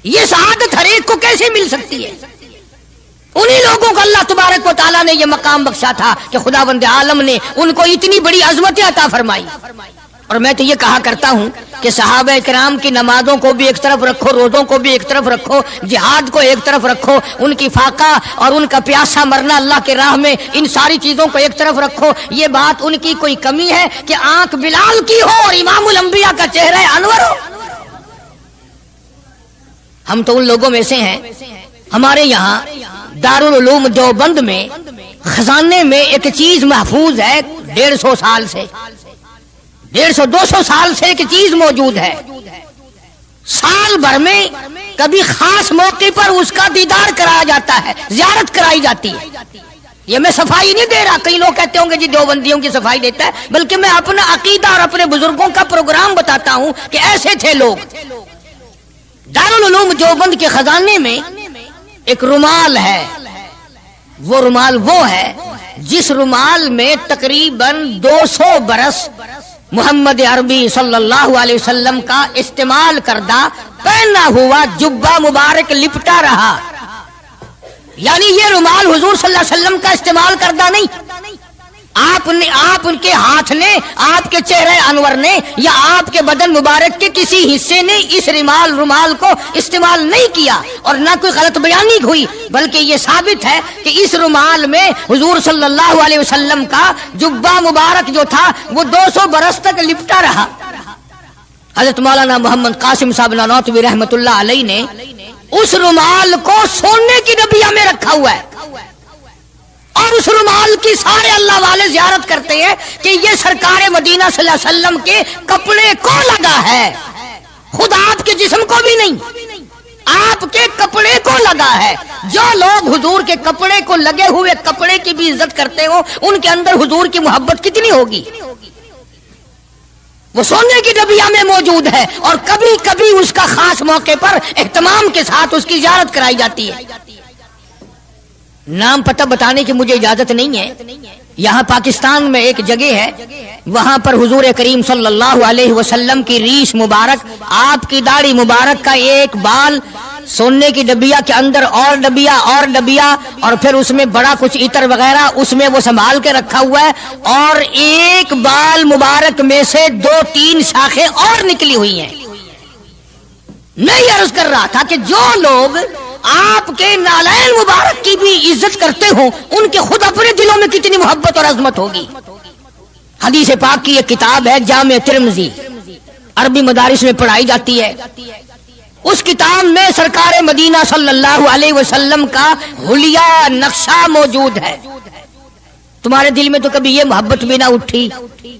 یہ سعادت ہر ایک کو کیسے مل سکتی ہے؟ انہی لوگوں کو اللہ تبارک و تعالیٰ نے یہ مقام بخشا تھا کہ خداوند عالم نے ان کو اتنی بڑی عظمتیں عطا فرمائی۔ اور میں تو یہ کہا کرتا ہوں کہ صحابہ کرام کی نمازوں کو بھی ایک طرف رکھو، روزوں کو بھی ایک طرف رکھو، جہاد کو ایک طرف رکھو، ان کی فاقہ اور ان کا پیاسا مرنا اللہ کے راہ میں، ان ساری چیزوں کو ایک طرف رکھو۔ یہ بات ان کی کوئی کمی ہے کہ آنکھ بلال کی ہو اور امام الانبیاء کا چہرہ انور ہو؟ ہم تو ان لوگوں میں سے ہیں۔ ہمارے یہاں دارالعلوم دیوبند میں خزانے میں ایک چیز محفوظ ہے، 150 سال سے، 150-200 سال سے ایک چیز موجود ہے۔ سال بھر میں کبھی خاص موقع پر اس کا دیدار کرایا جاتا ہے، زیارت کرائی جاتی ہے۔ یہ میں صفائی نہیں دے رہا، کئی لوگ کہتے ہوں گے جی دیوبندیوں کی صفائی دیتا ہے، بلکہ میں اپنا عقیدہ اور اپنے بزرگوں کا پروگرام بتاتا ہوں کہ ایسے تھے لوگ۔ دارالعلوم دیوبند کے خزانے میں ایک رومال ہے، وہ رومال وہ ہے جس رومال میں تقریباً 200 برس محمد عربی صلی اللہ علیہ وسلم کا استعمال کردہ پہنا ہوا جبہ مبارک لپٹا رہا۔ یعنی یہ رومال حضور صلی اللہ علیہ وسلم کا استعمال کردہ نہیں، آپ ان کے ہاتھ نے، آپ کے چہرے انور نے یا آپ کے بدن مبارک کے کسی حصے نے اس رومال کو استعمال نہیں کیا، اور نہ کوئی غلط بیانی ہوئی، بلکہ یہ ثابت ہے کہ اس رومال میں حضور صلی اللہ علیہ وسلم کا جبہ مبارک جو تھا وہ 200 برس تک لپٹا رہا۔ حضرت مولانا محمد قاسم صاحب نانوتوی رحمت اللہ علیہ نے اس رومال کو سونے کی ڈبیا میں رکھا ہوا ہے، اور اس رومال کی سارے اللہ والے زیارت کرتے ہیں کہ یہ سرکار مدینہ صلی اللہ علیہ وسلم کے کپڑے کو لگا ہے، خود آپ کے جسم کو بھی نہیں، آپ کے کپڑے کو لگا ہے۔ جو لوگ حضور کے کپڑے کو لگے ہوئے کپڑے کی بھی عزت کرتے ہو، ان کے اندر حضور کی محبت کتنی ہوگی؟ وہ سونے کی ڈبیا میں موجود ہے، اور کبھی کبھی اس کا خاص موقع پر اہتمام کے ساتھ اس کی زیارت کرائی جاتی ہے۔ نام پتہ بتانے کی مجھے اجازت نہیں ہے۔ یہاں پاکستان میں ایک جگہ ہے، وہاں پر حضور کریم صلی اللہ علیہ وسلم کی ریش مبارک، آپ کی داڑھی مبارک کا ایک بال سونے کی ڈبیا کے اندر اور ڈبیا اور پھر اس میں بڑا کچھ عطر وغیرہ اس میں وہ سنبھال کے رکھا ہوا ہے، اور ایک بال مبارک میں سے 2-3 شاخیں اور نکلی ہوئی ہیں۔ میں یہ عرض کر رہا تھا کہ جو لوگ آپ کے نالین مبارک کی بھی عزت کرتے ہوں، ان کے خود اپنے دلوں میں کتنی محبت اور عظمت ہوگی۔ حدیث پاک کی ایک کتاب ہے جامع ترمذی، عربی مدارس میں پڑھائی جاتی ہے۔ اس کتاب میں سرکار مدینہ صلی اللہ علیہ وسلم کا حلیہ نقشہ موجود ہے۔ تمہارے دل میں تو کبھی یہ محبت بھی نہ اٹھی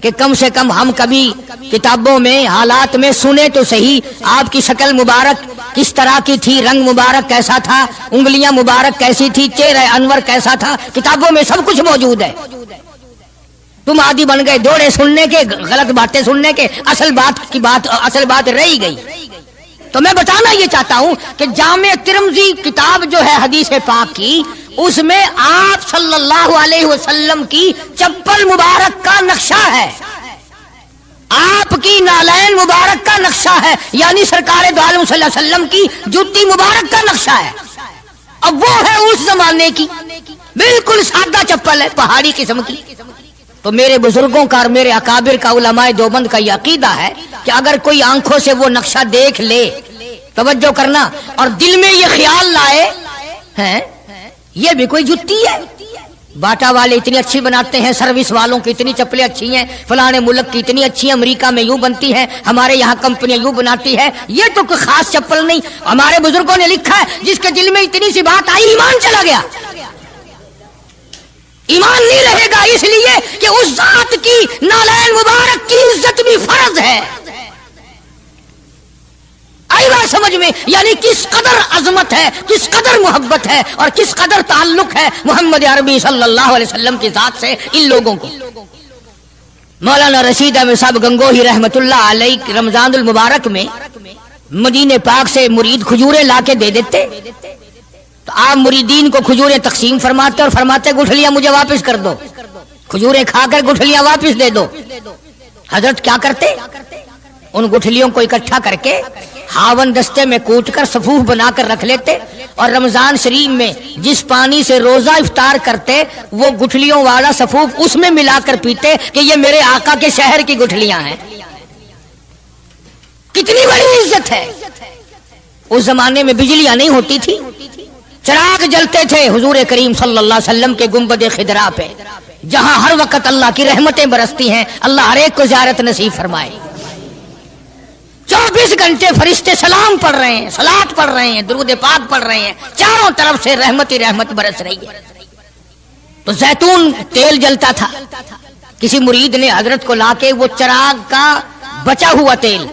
کہ کم سے کم ہم کبھی کتابوں میں حالات میں سنے تو صحیح، آپ کی شکل مبارک کس طرح کی تھی، رنگ مبارک کیسا تھا، انگلیاں مبارک کیسی تھی، چہرہ انور کیسا تھا، کتابوں میں سب کچھ موجود ہے۔ تم عادی بن گئے دوڑے سننے کے، غلط باتیں سننے کے، اصل بات رہی گئی۔ تو میں بتانا یہ چاہتا ہوں کہ جامع ترمذی کتاب جو ہے حدیث پاک کی، اس میں آپ صلی اللہ علیہ وسلم کی چپل مبارک کا نقشہ ہے، آپ کی نالین مبارک کا نقشہ ہے، یعنی سرکار دو عالم صلی اللہ علیہ وسلم کی جوتی مبارک کا نقشہ ہے۔ اب وہ ہے اس زمانے کی بالکل سادہ چپل ہے، پہاڑی قسم کی. تو میرے بزرگوں کا اور میرے اکابر کا، علماء دیوبند کا یہ عقیدہ ہے کہ اگر کوئی آنکھوں سے وہ نقشہ دیکھ لے، توجہ کرنا، اور دل میں یہ خیال لائے ہیں یہ بھی کوئی جتی ہے، باٹا والے اتنی اچھی بناتے ہیں، سروس والوں کی اتنی چپلیں اچھی ہیں، فلانے ملک کی اتنی اچھی ہیں، امریکہ میں یوں بنتی ہیں، ہمارے یہاں کمپنیاں یوں بناتی ہے، یہ تو کوئی خاص چپل نہیں. ہمارے بزرگوں نے لکھا ہے جس کے دل میں اتنی سی بات آئی ایمان چلا گیا. ایمان نہیں رہے گا، اس لیے کہ اس ذات کی نالین مبارک کی عزت بھی فرض ہے. آئی بات سمجھ میں؟ یعنی کس قدر عظمت ہے، کس قدر محبت ہے، اور کس قدر تعلق ہے محمد عربی صلی اللہ علیہ وسلم کی ذات سے ان لوگوں کو. مولانا رشید احمد صاحب گنگوہی رحمت اللہ علیہ رمضان المبارک میں مدینے پاک سے مرید کھجوریں لا کے دے دیتے، تو آپ مریدین کو کھجوریں تقسیم فرماتے اور فرماتے گٹھلیاں مجھے واپس کر دو، کھجوریں کھا کر گٹھلیاں واپس دے دو. حضرت کیا کرتے؟ ان گٹھلیوں کو اکٹھا کر کے ہاون دستے میں کوٹ کر صفوف بنا کر رکھ لیتے، اور رمضان شریف میں جس پانی سے روزہ افطار کرتے وہ گٹھلیوں والا صفوف اس میں ملا کر پیتے کہ یہ میرے آقا کے شہر کی گٹھلیاں ہیں. کتنی بڑی عزت ہے. اس زمانے میں بجلیاں نہیں ہوتی تھی، چراغ جلتے تھے حضور کریم صلی اللہ علیہ وسلم کے گنبد خضرا پہ، جہاں ہر وقت اللہ کی رحمتیں برستی ہیں. اللہ ہر ایک کو زیارت نصیب فرمائے. 24 گھنٹے فرشتے سلام پڑھ رہے ہیں، صلات پڑھ رہے ہیں، درود پاک پڑھ رہے ہیں، چاروں طرف سے رحمت ہی رحمت برس رہی ہے. تو زیتون تیل جلتا تھا، کسی مرید نے حضرت کو لا کے وہ چراغ کا بچا ہوا تیل،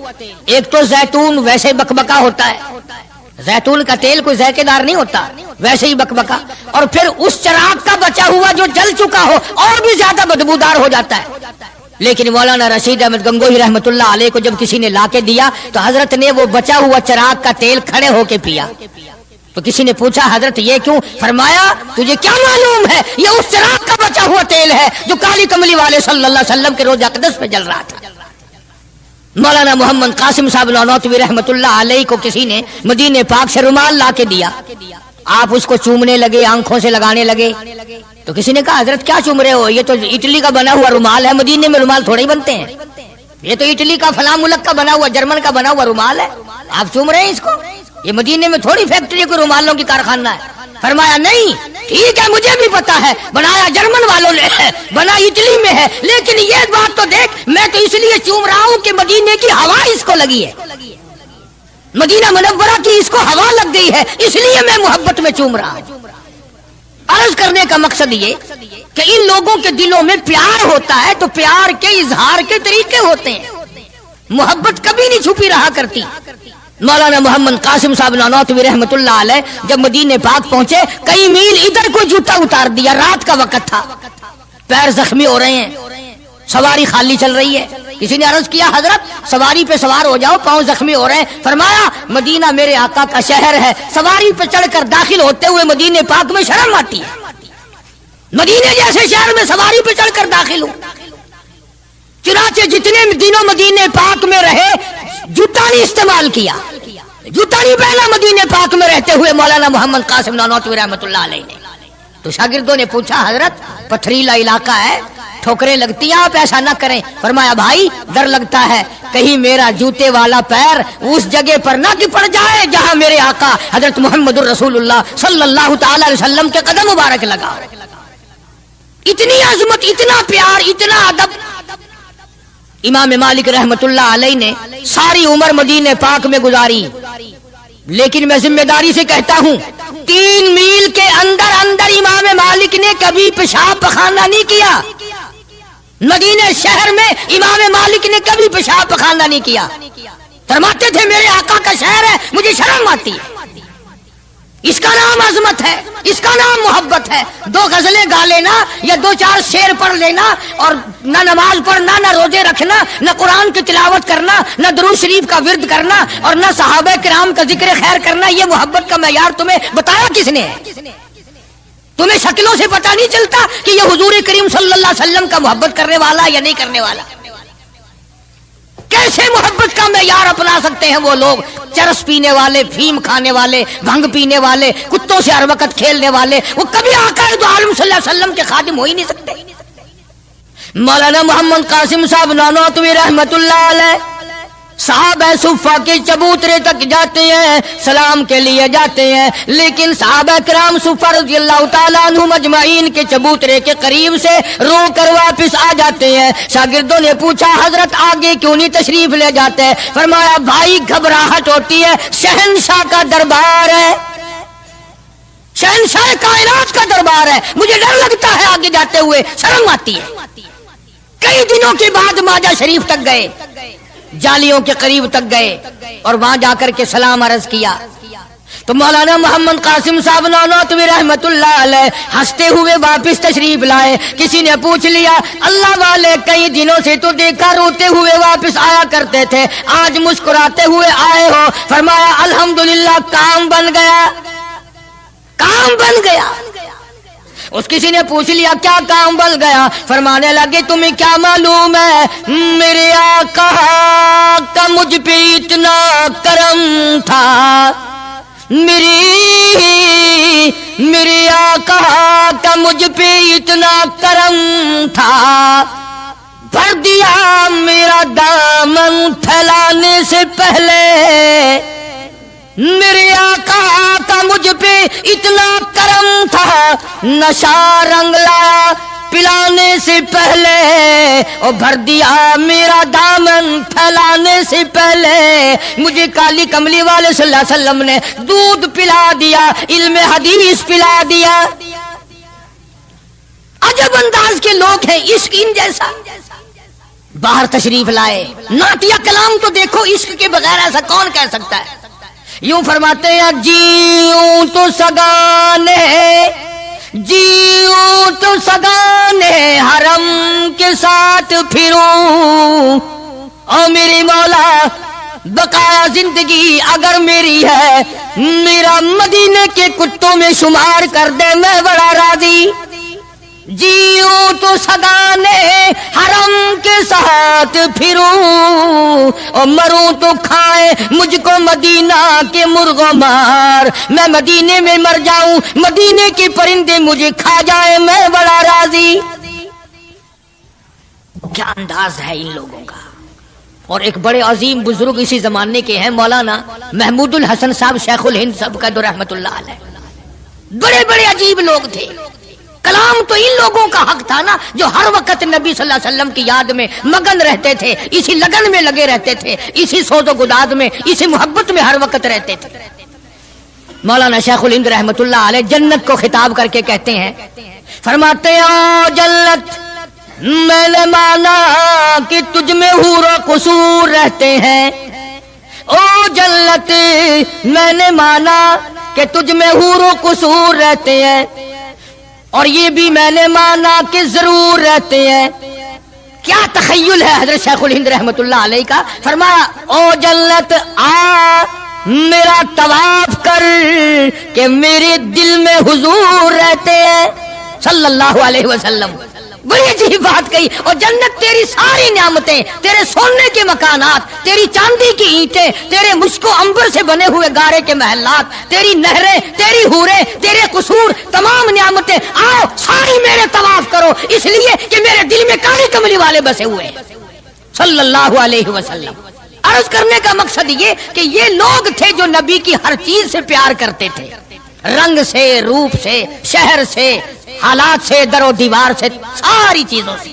ایک تو زیتون ویسے بکبکا ہوتا ہے، زیتون کا تیل کوئی ذائقے دار نہیں ہوتا، ویسے ہی بکبکا، اور پھر اس چراغ کا بچا ہوا جو جل چکا ہو اور بھی زیادہ بدبودار ہو جاتا ہے. لیکن مولانا رشید احمد گنگوہی رحمت اللہ علیہ کو جب کسی نے لا کے دیا تو حضرت نے وہ بچا ہوا چراغ کا تیل کھڑے ہو کے پیا. تو کسی نے پوچھا حضرت یہ کیوں؟ فرمایا تجھے کیا معلوم ہے یہ اس چراغ کا بچا ہوا تیل ہے جو کالی کملی والے صلی اللہ علیہ وسلم کے روضہ اقدس پہ جل رہا تھا. مولانا محمد قاسم صاحب نانوتوی رحمت اللہ علیہ کو کسی نے مدینے پاک سے رومال لا کے دیا، آپ اس کو چومنے لگے، آنکھوں سے لگانے لگے. تو کسی نے کہا حضرت کیا چوم رہے ہو؟ یہ تو اٹلی کا بنا ہوا رومال ہے، مدینے میں رومال تھوڑے ہی بنتے ہیں، یہ تو اٹلی کا فلاں ملک کا بنا ہوا، جرمن کا بنا ہوا رومال ہے، آپ چوم رہے ہیں اس کو؟ یہ مدینے میں تھوڑی فیکٹری کو رومالوں کی کارخانہ ہے. فرمایا نہیں ٹھیک ہے مجھے بھی پتا ہے بنایا جرمن والوں نے ہے، بنا اٹلی میں ہے، لیکن یہ بات تو دیکھ میں تو اس لیے چوم رہا ہوں کہ مدینے کی ہوا اس کو لگی ہے، مدینہ منورہ کی اس کو ہوا لگ گئی ہے، اس لیے میں محبت میں چوم رہا ہوں. عرض کرنے کا مقصد یہ کہ ان لوگوں کے دلوں میں پیار ہوتا ہے تو پیار کے اظہار کے طریقے ہوتے ہیں، محبت کبھی نہیں چھپی رہا کرتی. مولانا محمد قاسم صاحب نانوتوی رحمت اللہ علیہ جب مدینے پاک پہنچے کئی میل ادھر کو جوتا اتار دیا، رات کا وقت تھا، پیر زخمی ہو رہے ہیں، سواری خالی چل رہی ہے. کسی نے عرض کیا حضرت سواری پہ سوار ہو جاؤ، پاؤں زخمی ہو رہے ہیں. فرمایا مدینہ میرے آقا کا شہر ہے، سواری پہ چڑھ کر داخل ہوتے ہوئے مدینے پاک میں شرم آتی ہے، مدینے جیسے شہر میں سواری پہ چڑھ کر داخل ہوں. چنانچہ جتنے دنوں مدینے پاک میں رہے جوتا نہیں استعمال کیا، جوتا نہیں پہنا مدینے پاک میں رہتے ہوئے مولانا محمد قاسم نانوتوی رحمت اللہ علیہ نے. تو شاگردوں نے پوچھا حضرت پتھریلا علاقہ ہے، ٹھوکریں لگتی ہیں، آپ ایسا نہ کریں. فرمایا بھائی ڈر لگتا ہے کہیں میرا جوتے والا پیر اس جگہ پر نہ پڑ جائے جہاں میرے آقا حضرت محمد الرسول اللہ صلی اللہ تعالی علیہ وسلم کے قدم مبارک لگا. اتنی عظمت، اتنا پیار، اتنا ادب. امام مالک رحمت اللہ علیہ نے ساری عمر مدینے پاک میں گزاری، لیکن میں ذمہ داری سے کہتا ہوں 3 میل کے اندر اندر امام مالک نے کبھی پیشاب پخانہ نہیں کیا. مدینے شہر میں امام مالک نے کبھی پیشاب پخانہ نہیں کیا. فرماتے تھے میرے آقا کا شہر ہے مجھے شرم آتی ہے. اس کا نام عظمت ہے، اس کا نام محبت ہے. 2 غزلیں گا لینا یا 2-4 شعر پڑھ لینا اور نہ نماز پڑھنا، نہ روزے رکھنا، نہ قرآن کی تلاوت کرنا، نہ درود شریف کا ورد کرنا اور نہ صحابہ کرام کا ذکر خیر کرنا، یہ محبت کا معیار تمہیں بتایا کس نے ہے؟ تمہیں شکلوں سے پتہ نہیں چلتا کہ یہ حضور کریم صلی اللہ علیہ وسلم کا محبت کرنے والا یا نہیں کرنے والا؟ کیسے محبت کا معیار اپنا سکتے ہیں وہ لوگ؟ چرس پینے والے، فیم کھانے والے، بھنگ پینے والے، کتوں سے ہر وقت کھیلنے والے، وہ کبھی آقا دو عالم صلی اللہ علیہ وسلم کے خادم ہو ہی نہیں سکتے۔ مولانا محمد قاسم صاحب نانوتوی رحمت اللہ علیہ صحابہ صفہ کے چبوترے تک جاتے ہیں، سلام کے لیے جاتے ہیں، لیکن صحابہ کرام صفہ رضی اللہ تعالیٰ عنہم اجمعین کے چبوترے کے قریب سے رو کر واپس آ جاتے ہیں۔ شاگردوں نے پوچھا حضرت آگے کیوں نہیں تشریف لے جاتے؟ فرمایا بھائی گھبراہٹ ہوتی ہے، شہنشاہ کا دربار ہے، شہنشاہ کائنات کا دربار ہے، مجھے ڈر لگتا ہے آگے جاتے ہوئے، شرم آتی ہے۔ کئی دنوں کے بعد ماجہ شریف تک گئے، جالیوں کے قریب تک گئے اور وہاں جا کر کے سلام عرض کیا تو مولانا محمد قاسم صاحب نانوتوی رحمت اللہ علیہ ہنستے ہوئے واپس تشریف لائے۔ کسی نے پوچھ لیا اللہ والے کئی دنوں سے تو دیکھا روتے ہوئے واپس آیا کرتے تھے، آج مسکراتے ہوئے آئے ہو؟ فرمایا الحمدللہ کام بن گیا، کام بن گیا۔ اس کسی نے پوچھ لیا کیا کام بن گیا؟ فرمانے لگے تمہیں کیا معلوم ہے میرے آقا کا مجھ پہ اتنا کرم تھا، میرے آقا کا مجھ پہ اتنا کرم تھا، بھر دیا میرا دامن پھیلانے سے پہلے، میرے آقا کا مجھ پہ اتنا کرم تھا، نشہ رنگ لایا پلانے سے پہلے، اور بھر دیا میرا دامن پھیلانے سے پہلے، مجھے کالی کملی والے صلی اللہ علیہ وسلم نے دودھ پلا دیا، علم حدیث پلا دیا۔ عجب انداز کے لوگ ہیں، عشق ان جیسا۔ باہر تشریف لائے، نعتیہ کلام تو دیکھو، عشق کے بغیر ایسا کون کہہ سکتا ہے؟ یوں فرماتے ہیں جیوں تو سگانے، جیوں تو سگانے حرم کے ساتھ پھروں، او میری مولا بقایا زندگی اگر میری ہے، میرا مدینے کے کتوں میں شمار کر دے، میں بڑا راضی۔ جیوں تو سگانے حرم کے ساتھ پھروں، اور مروں تو کھائے مجھ کو مدینہ کے مرغ و مار، میں مدینے میں مر جاؤں، مدینے کے پرندے مجھے کھا جائے، میں بڑا راضی۔ کیا انداز ہے ان لوگوں کا۔ اور ایک بڑے عظیم بزرگ اسی زمانے کے ہیں مولانا محمود الحسن صاحب شیخ الہند صاحب کا رحمت اللہ علیہ، بڑے بڑے عجیب لوگ تھے۔ کلام تو ان لوگوں کا حق تھا نا جو ہر وقت نبی صلی اللہ علیہ وسلم کی یاد میں مگن رہتے تھے، اسی لگن میں لگے رہتے تھے، اسی سوز و گداد میں، اسی محبت میں ہر وقت رہتے تھے۔ مولانا شیخ الہند رحمت اللہ علیہ جنت کو خطاب کر کے کہتے ہیں، فرماتے ہیں او جنت میں نے مانا کہ تجھ میں حور و قصور رہتے ہیں، او جنت میں نے مانا کہ تجھ میں حور و قصور رہتے ہیں، اور یہ بھی میں نے مانا کہ ضرور رہتے ہیں۔ کیا تخیل ہے حضرت شیخ الہند رحمت اللہ علیہ کا۔ فرمایا او جنت آ میرا طواف کر کہ میرے دل میں حضور رہتے ہیں صلی اللہ علیہ وسلم۔ بڑی عجیب بات کہی۔ اور جنت تیری ساری نعمتیں، تیرے سونے کے مکانات، تیری چاندی کی اینٹیں، تیرے مشک و عنبر سے بنے ہوئے گارے کے محلات، تیری نہریں، تیری حوریں، تیرے قصور، تمام نعمتیں، آؤ ساری میرے طواف کرو، اس لیے کہ میرے دل میں کالی کملی والے بسے ہوئے صلی اللہ علیہ وسلم۔ عرض کرنے کا مقصد یہ کہ یہ لوگ تھے جو نبی کی ہر چیز سے پیار کرتے تھے، رنگ سے، روپ سے، شہر سے، حالات سے، در و دیوار سے، ساری چیزوں سے۔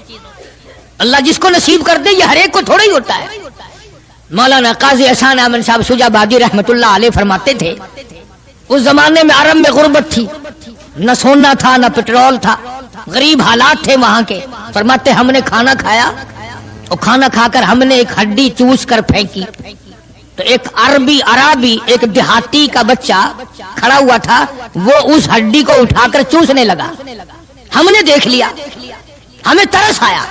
اللہ جس کو نصیب کر دے یہ ہر ایک کو تھوڑا ہی ہوتا ہے۔ مولانا قاضی احسان احمد صاحب شجاع آبادی رحمت اللہ علیہ فرماتے تھے اس زمانے میں عرب میں غربت تھی، نہ سونا تھا نہ پٹرول تھا، غریب حالات تھے وہاں کے۔ فرماتے ہم نے کھانا کھایا اور کھانا کھا کر ہم نے ایک ہڈی چوس کر پھینکی تو ایک عربی ایک دیہاتی کا بچہ کھڑا ہوا تھا، وہ اس ہڈی کو اٹھا کر چوسنے لگا۔ ہم نے دیکھ لیا، ہمیں ترس آیا،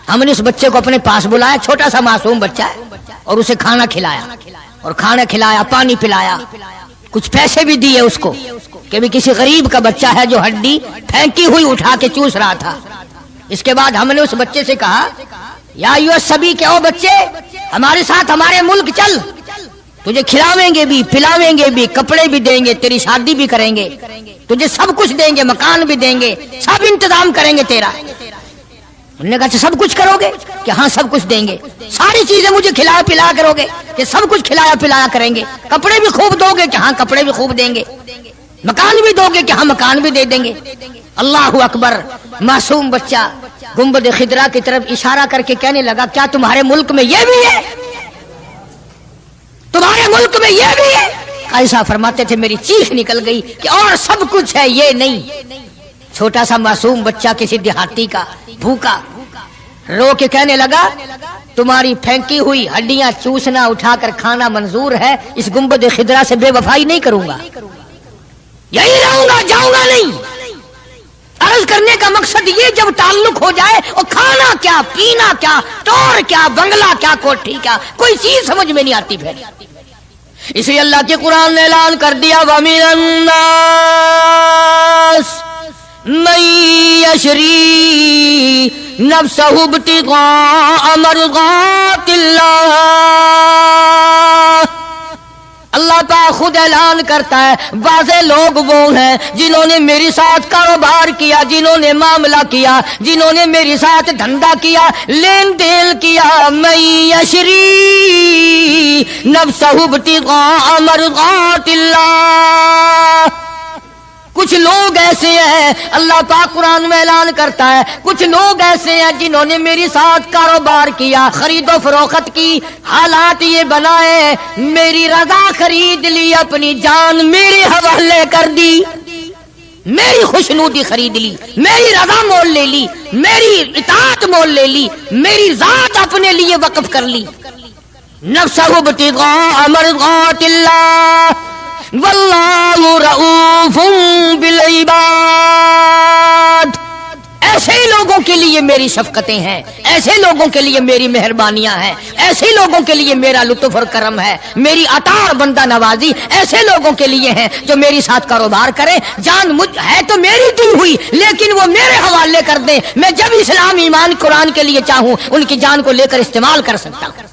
ہم نے اس بچے کو اپنے پاس بلایا، چھوٹا سا معصوم بچہ ہے، اور اسے کھانا کھلایا، اور کھانا کھلایا، پانی پلایا، کچھ پیسے بھی دیے اس کو کہ بھی کسی غریب کا بچہ ہے جو ہڈی پھینکی ہوئی اٹھا کے چوس رہا تھا۔ اس کے بعد ہم نے اس بچے سے کہا یا ایھا الصبی کہ او بچے ہمارے ساتھ ہمارے ملک چل، تجھے کھلاویں گے بھی، پلاویں گے بھی، کپڑے بھی دیں گے، تیری شادی بھی کریں گے، تجھے سب کچھ دیں گے، مکان بھی دیں گے، سب انتظام کریں گے تیرا۔ انہوں نے کہا سب کچھ کرو گے کہ ہاں سب کچھ دیں گے، ساری چیزیں مجھے کھلایا پلایا کرو گے کہ سب کچھ کھلایا پلایا کریں گے، کپڑے بھی خوب دو گے کہ ہاں کپڑے بھی خوب دیں گے، مکان بھی دو گے کہ ہاں مکان بھی دے دیں گے۔ اللہ اکبر۔ معصوم بچہ گنبد خضرا کی طرف اشارہ کر کے کہنے لگا کیا تمہارے ملک میں یہ بھی ہے؟ تمہارے ملک میں یہ بھی ہے؟ قاضی صاحب فرماتے تھے میری چیخ نکل گئی کہ اور سب کچھ ہے یہ نہیں۔ چھوٹا سا معصوم بچہ کسی دیہاتی کا بھوکا رو کے کہنے لگا تمہاری پھینکی ہوئی ہڈیاں چوسنا اٹھا کر کھانا منظور ہے، اس گنبد خضرا سے بے وفائی نہیں کروں گا، یہی رہوں گا، جاؤں گا نہیں۔ عرض کرنے کا مقصد یہ جب تعلق ہو جائے اور کھانا کیا، پینا کیا، ٹور کیا، بنگلہ کیا، کوٹھی کیا، کوئی چیز سمجھ میں نہیں آتی پھر۔ اس لیے اللہ کے قرآن نے اعلان کر دیا وَمِنَ النَّاسِ مَن يَشْرِي نَفْسَهُ ابْتِغَاءَ مَرْضَاتِ اللَّهِ۔ اللہ پاک خود اعلان کرتا ہے بعضے لوگ وہ ہیں جنہوں نے میری ساتھ کاروبار کیا، جنہوں نے معاملہ کیا، جنہوں نے میری ساتھ دھندا کیا، لین دین کیا، من یشری نفسہ ابتغاء مرضات اللہ۔ کچھ لوگ ایسے ہیں، اللہ پاک قرآن میں اعلان کرتا ہے کچھ لوگ ایسے ہیں جنہوں نے میری ساتھ کاروبار کیا، خرید و فروخت کی، حالات یہ بنائے، میری رضا خرید لی، اپنی جان میرے حوالے کر دی، میری خوشنودی خرید لی، میری رضا مول لے لی، میری اطاعت مول لے لی، میری ذات اپنے لیے وقف کر لی۔ نفسہ ابتغاء مرضات اللہ واللہ رؤوف بالعباد۔ ایسے لوگوں کے لیے میری شفقتیں ہیں، ایسے لوگوں کے لیے میری مہربانیاں ہیں، ایسے لوگوں کے لیے میرا لطف اور کرم ہے، میری عطا اور بندہ نوازی ایسے لوگوں کے لیے ہیں جو میری ساتھ کاروبار کریں، جان مجھ ہے تو میری دی ہوئی لیکن وہ میرے حوالے کر دیں، میں جب اسلام ایمان قرآن کے لیے چاہوں ان کی جان کو لے کر استعمال کر سکتا ہوں۔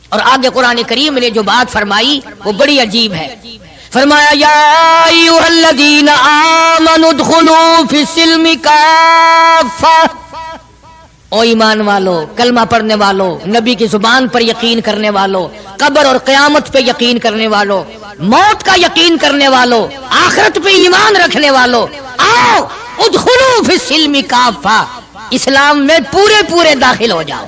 اور آگے قرآن کریم نے جو بات فرمائی وہ بڑی عجیب ہے، فرمایا یا ایھا الذین آمنوا ادخلوا فی السلم کافہ۔ او ایمان والو، کلمہ پڑھنے والو، نبی کی زبان پر یقین کرنے والو، قبر اور قیامت پہ یقین کرنے والو، موت کا یقین کرنے والو، آخرت پہ ایمان رکھنے والو، آؤ ادخلوا فی السلم کافہ، اسلام میں پورے پورے داخل ہو جاؤ۔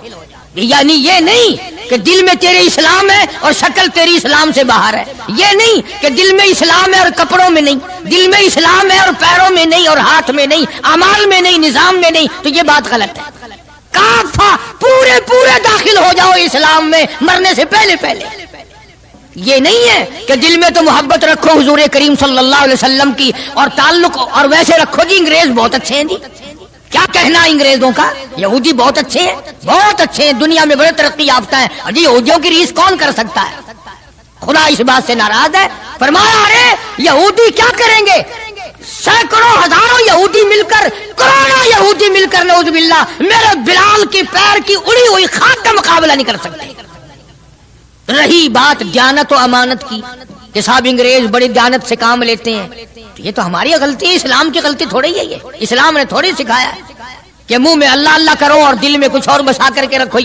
یعنی یہ نہیں کہ دل میں تیرے اسلام ہے اور شکل تیری اسلام سے باہر ہے، یہ نہیں کہ دل میں اسلام ہے اور کپڑوں میں نہیں، دل میں اسلام ہے اور پیروں میں نہیں اور ہاتھ میں نہیں، اعمال میں نہیں، نظام میں نہیں، تو یہ بات غلط ہے۔ کافہ پورے پورے داخل ہو جاؤ اسلام میں مرنے سے پہلے پہلے۔ یہ نہیں ہے کہ دل میں تو محبت رکھو حضور کریم صلی اللہ علیہ وسلم کی اور تعلق، اور ویسے رکھو جی انگریز بہت اچھے ہیں جی، کیا کہنا انگریزوں کا، یہودی بہت اچھے ہیں، بہت اچھے ہیں، دنیا میں بڑے ترقی یافتہ ہیں، جی یہودیوں کی ریس کون کر سکتا ہے؟ خدا اس بات سے ناراض ہے، فرمایا ارے یہودی کیا کریں گے، سینکڑوں ہزاروں یہودی مل کر، کروڑوں یہودی مل کر نعوذ باللہ میرے بلال کی پیر کی اڑی ہوئی خاک کا مقابلہ نہیں کر سکتے۔ رہی بات دیانت و امانت کی کہ صاحب انگریز بڑی دیانت سے کام لیتے ہیں، یہ تو ہماری غلطی ہے، اسلام کی غلطی تھوڑی ہے، یہ اسلام نے تھوڑی سکھایا ہے کہ منہ میں اللہ اللہ کرو اور دل میں کچھ اور بسا کر کے رکھو۔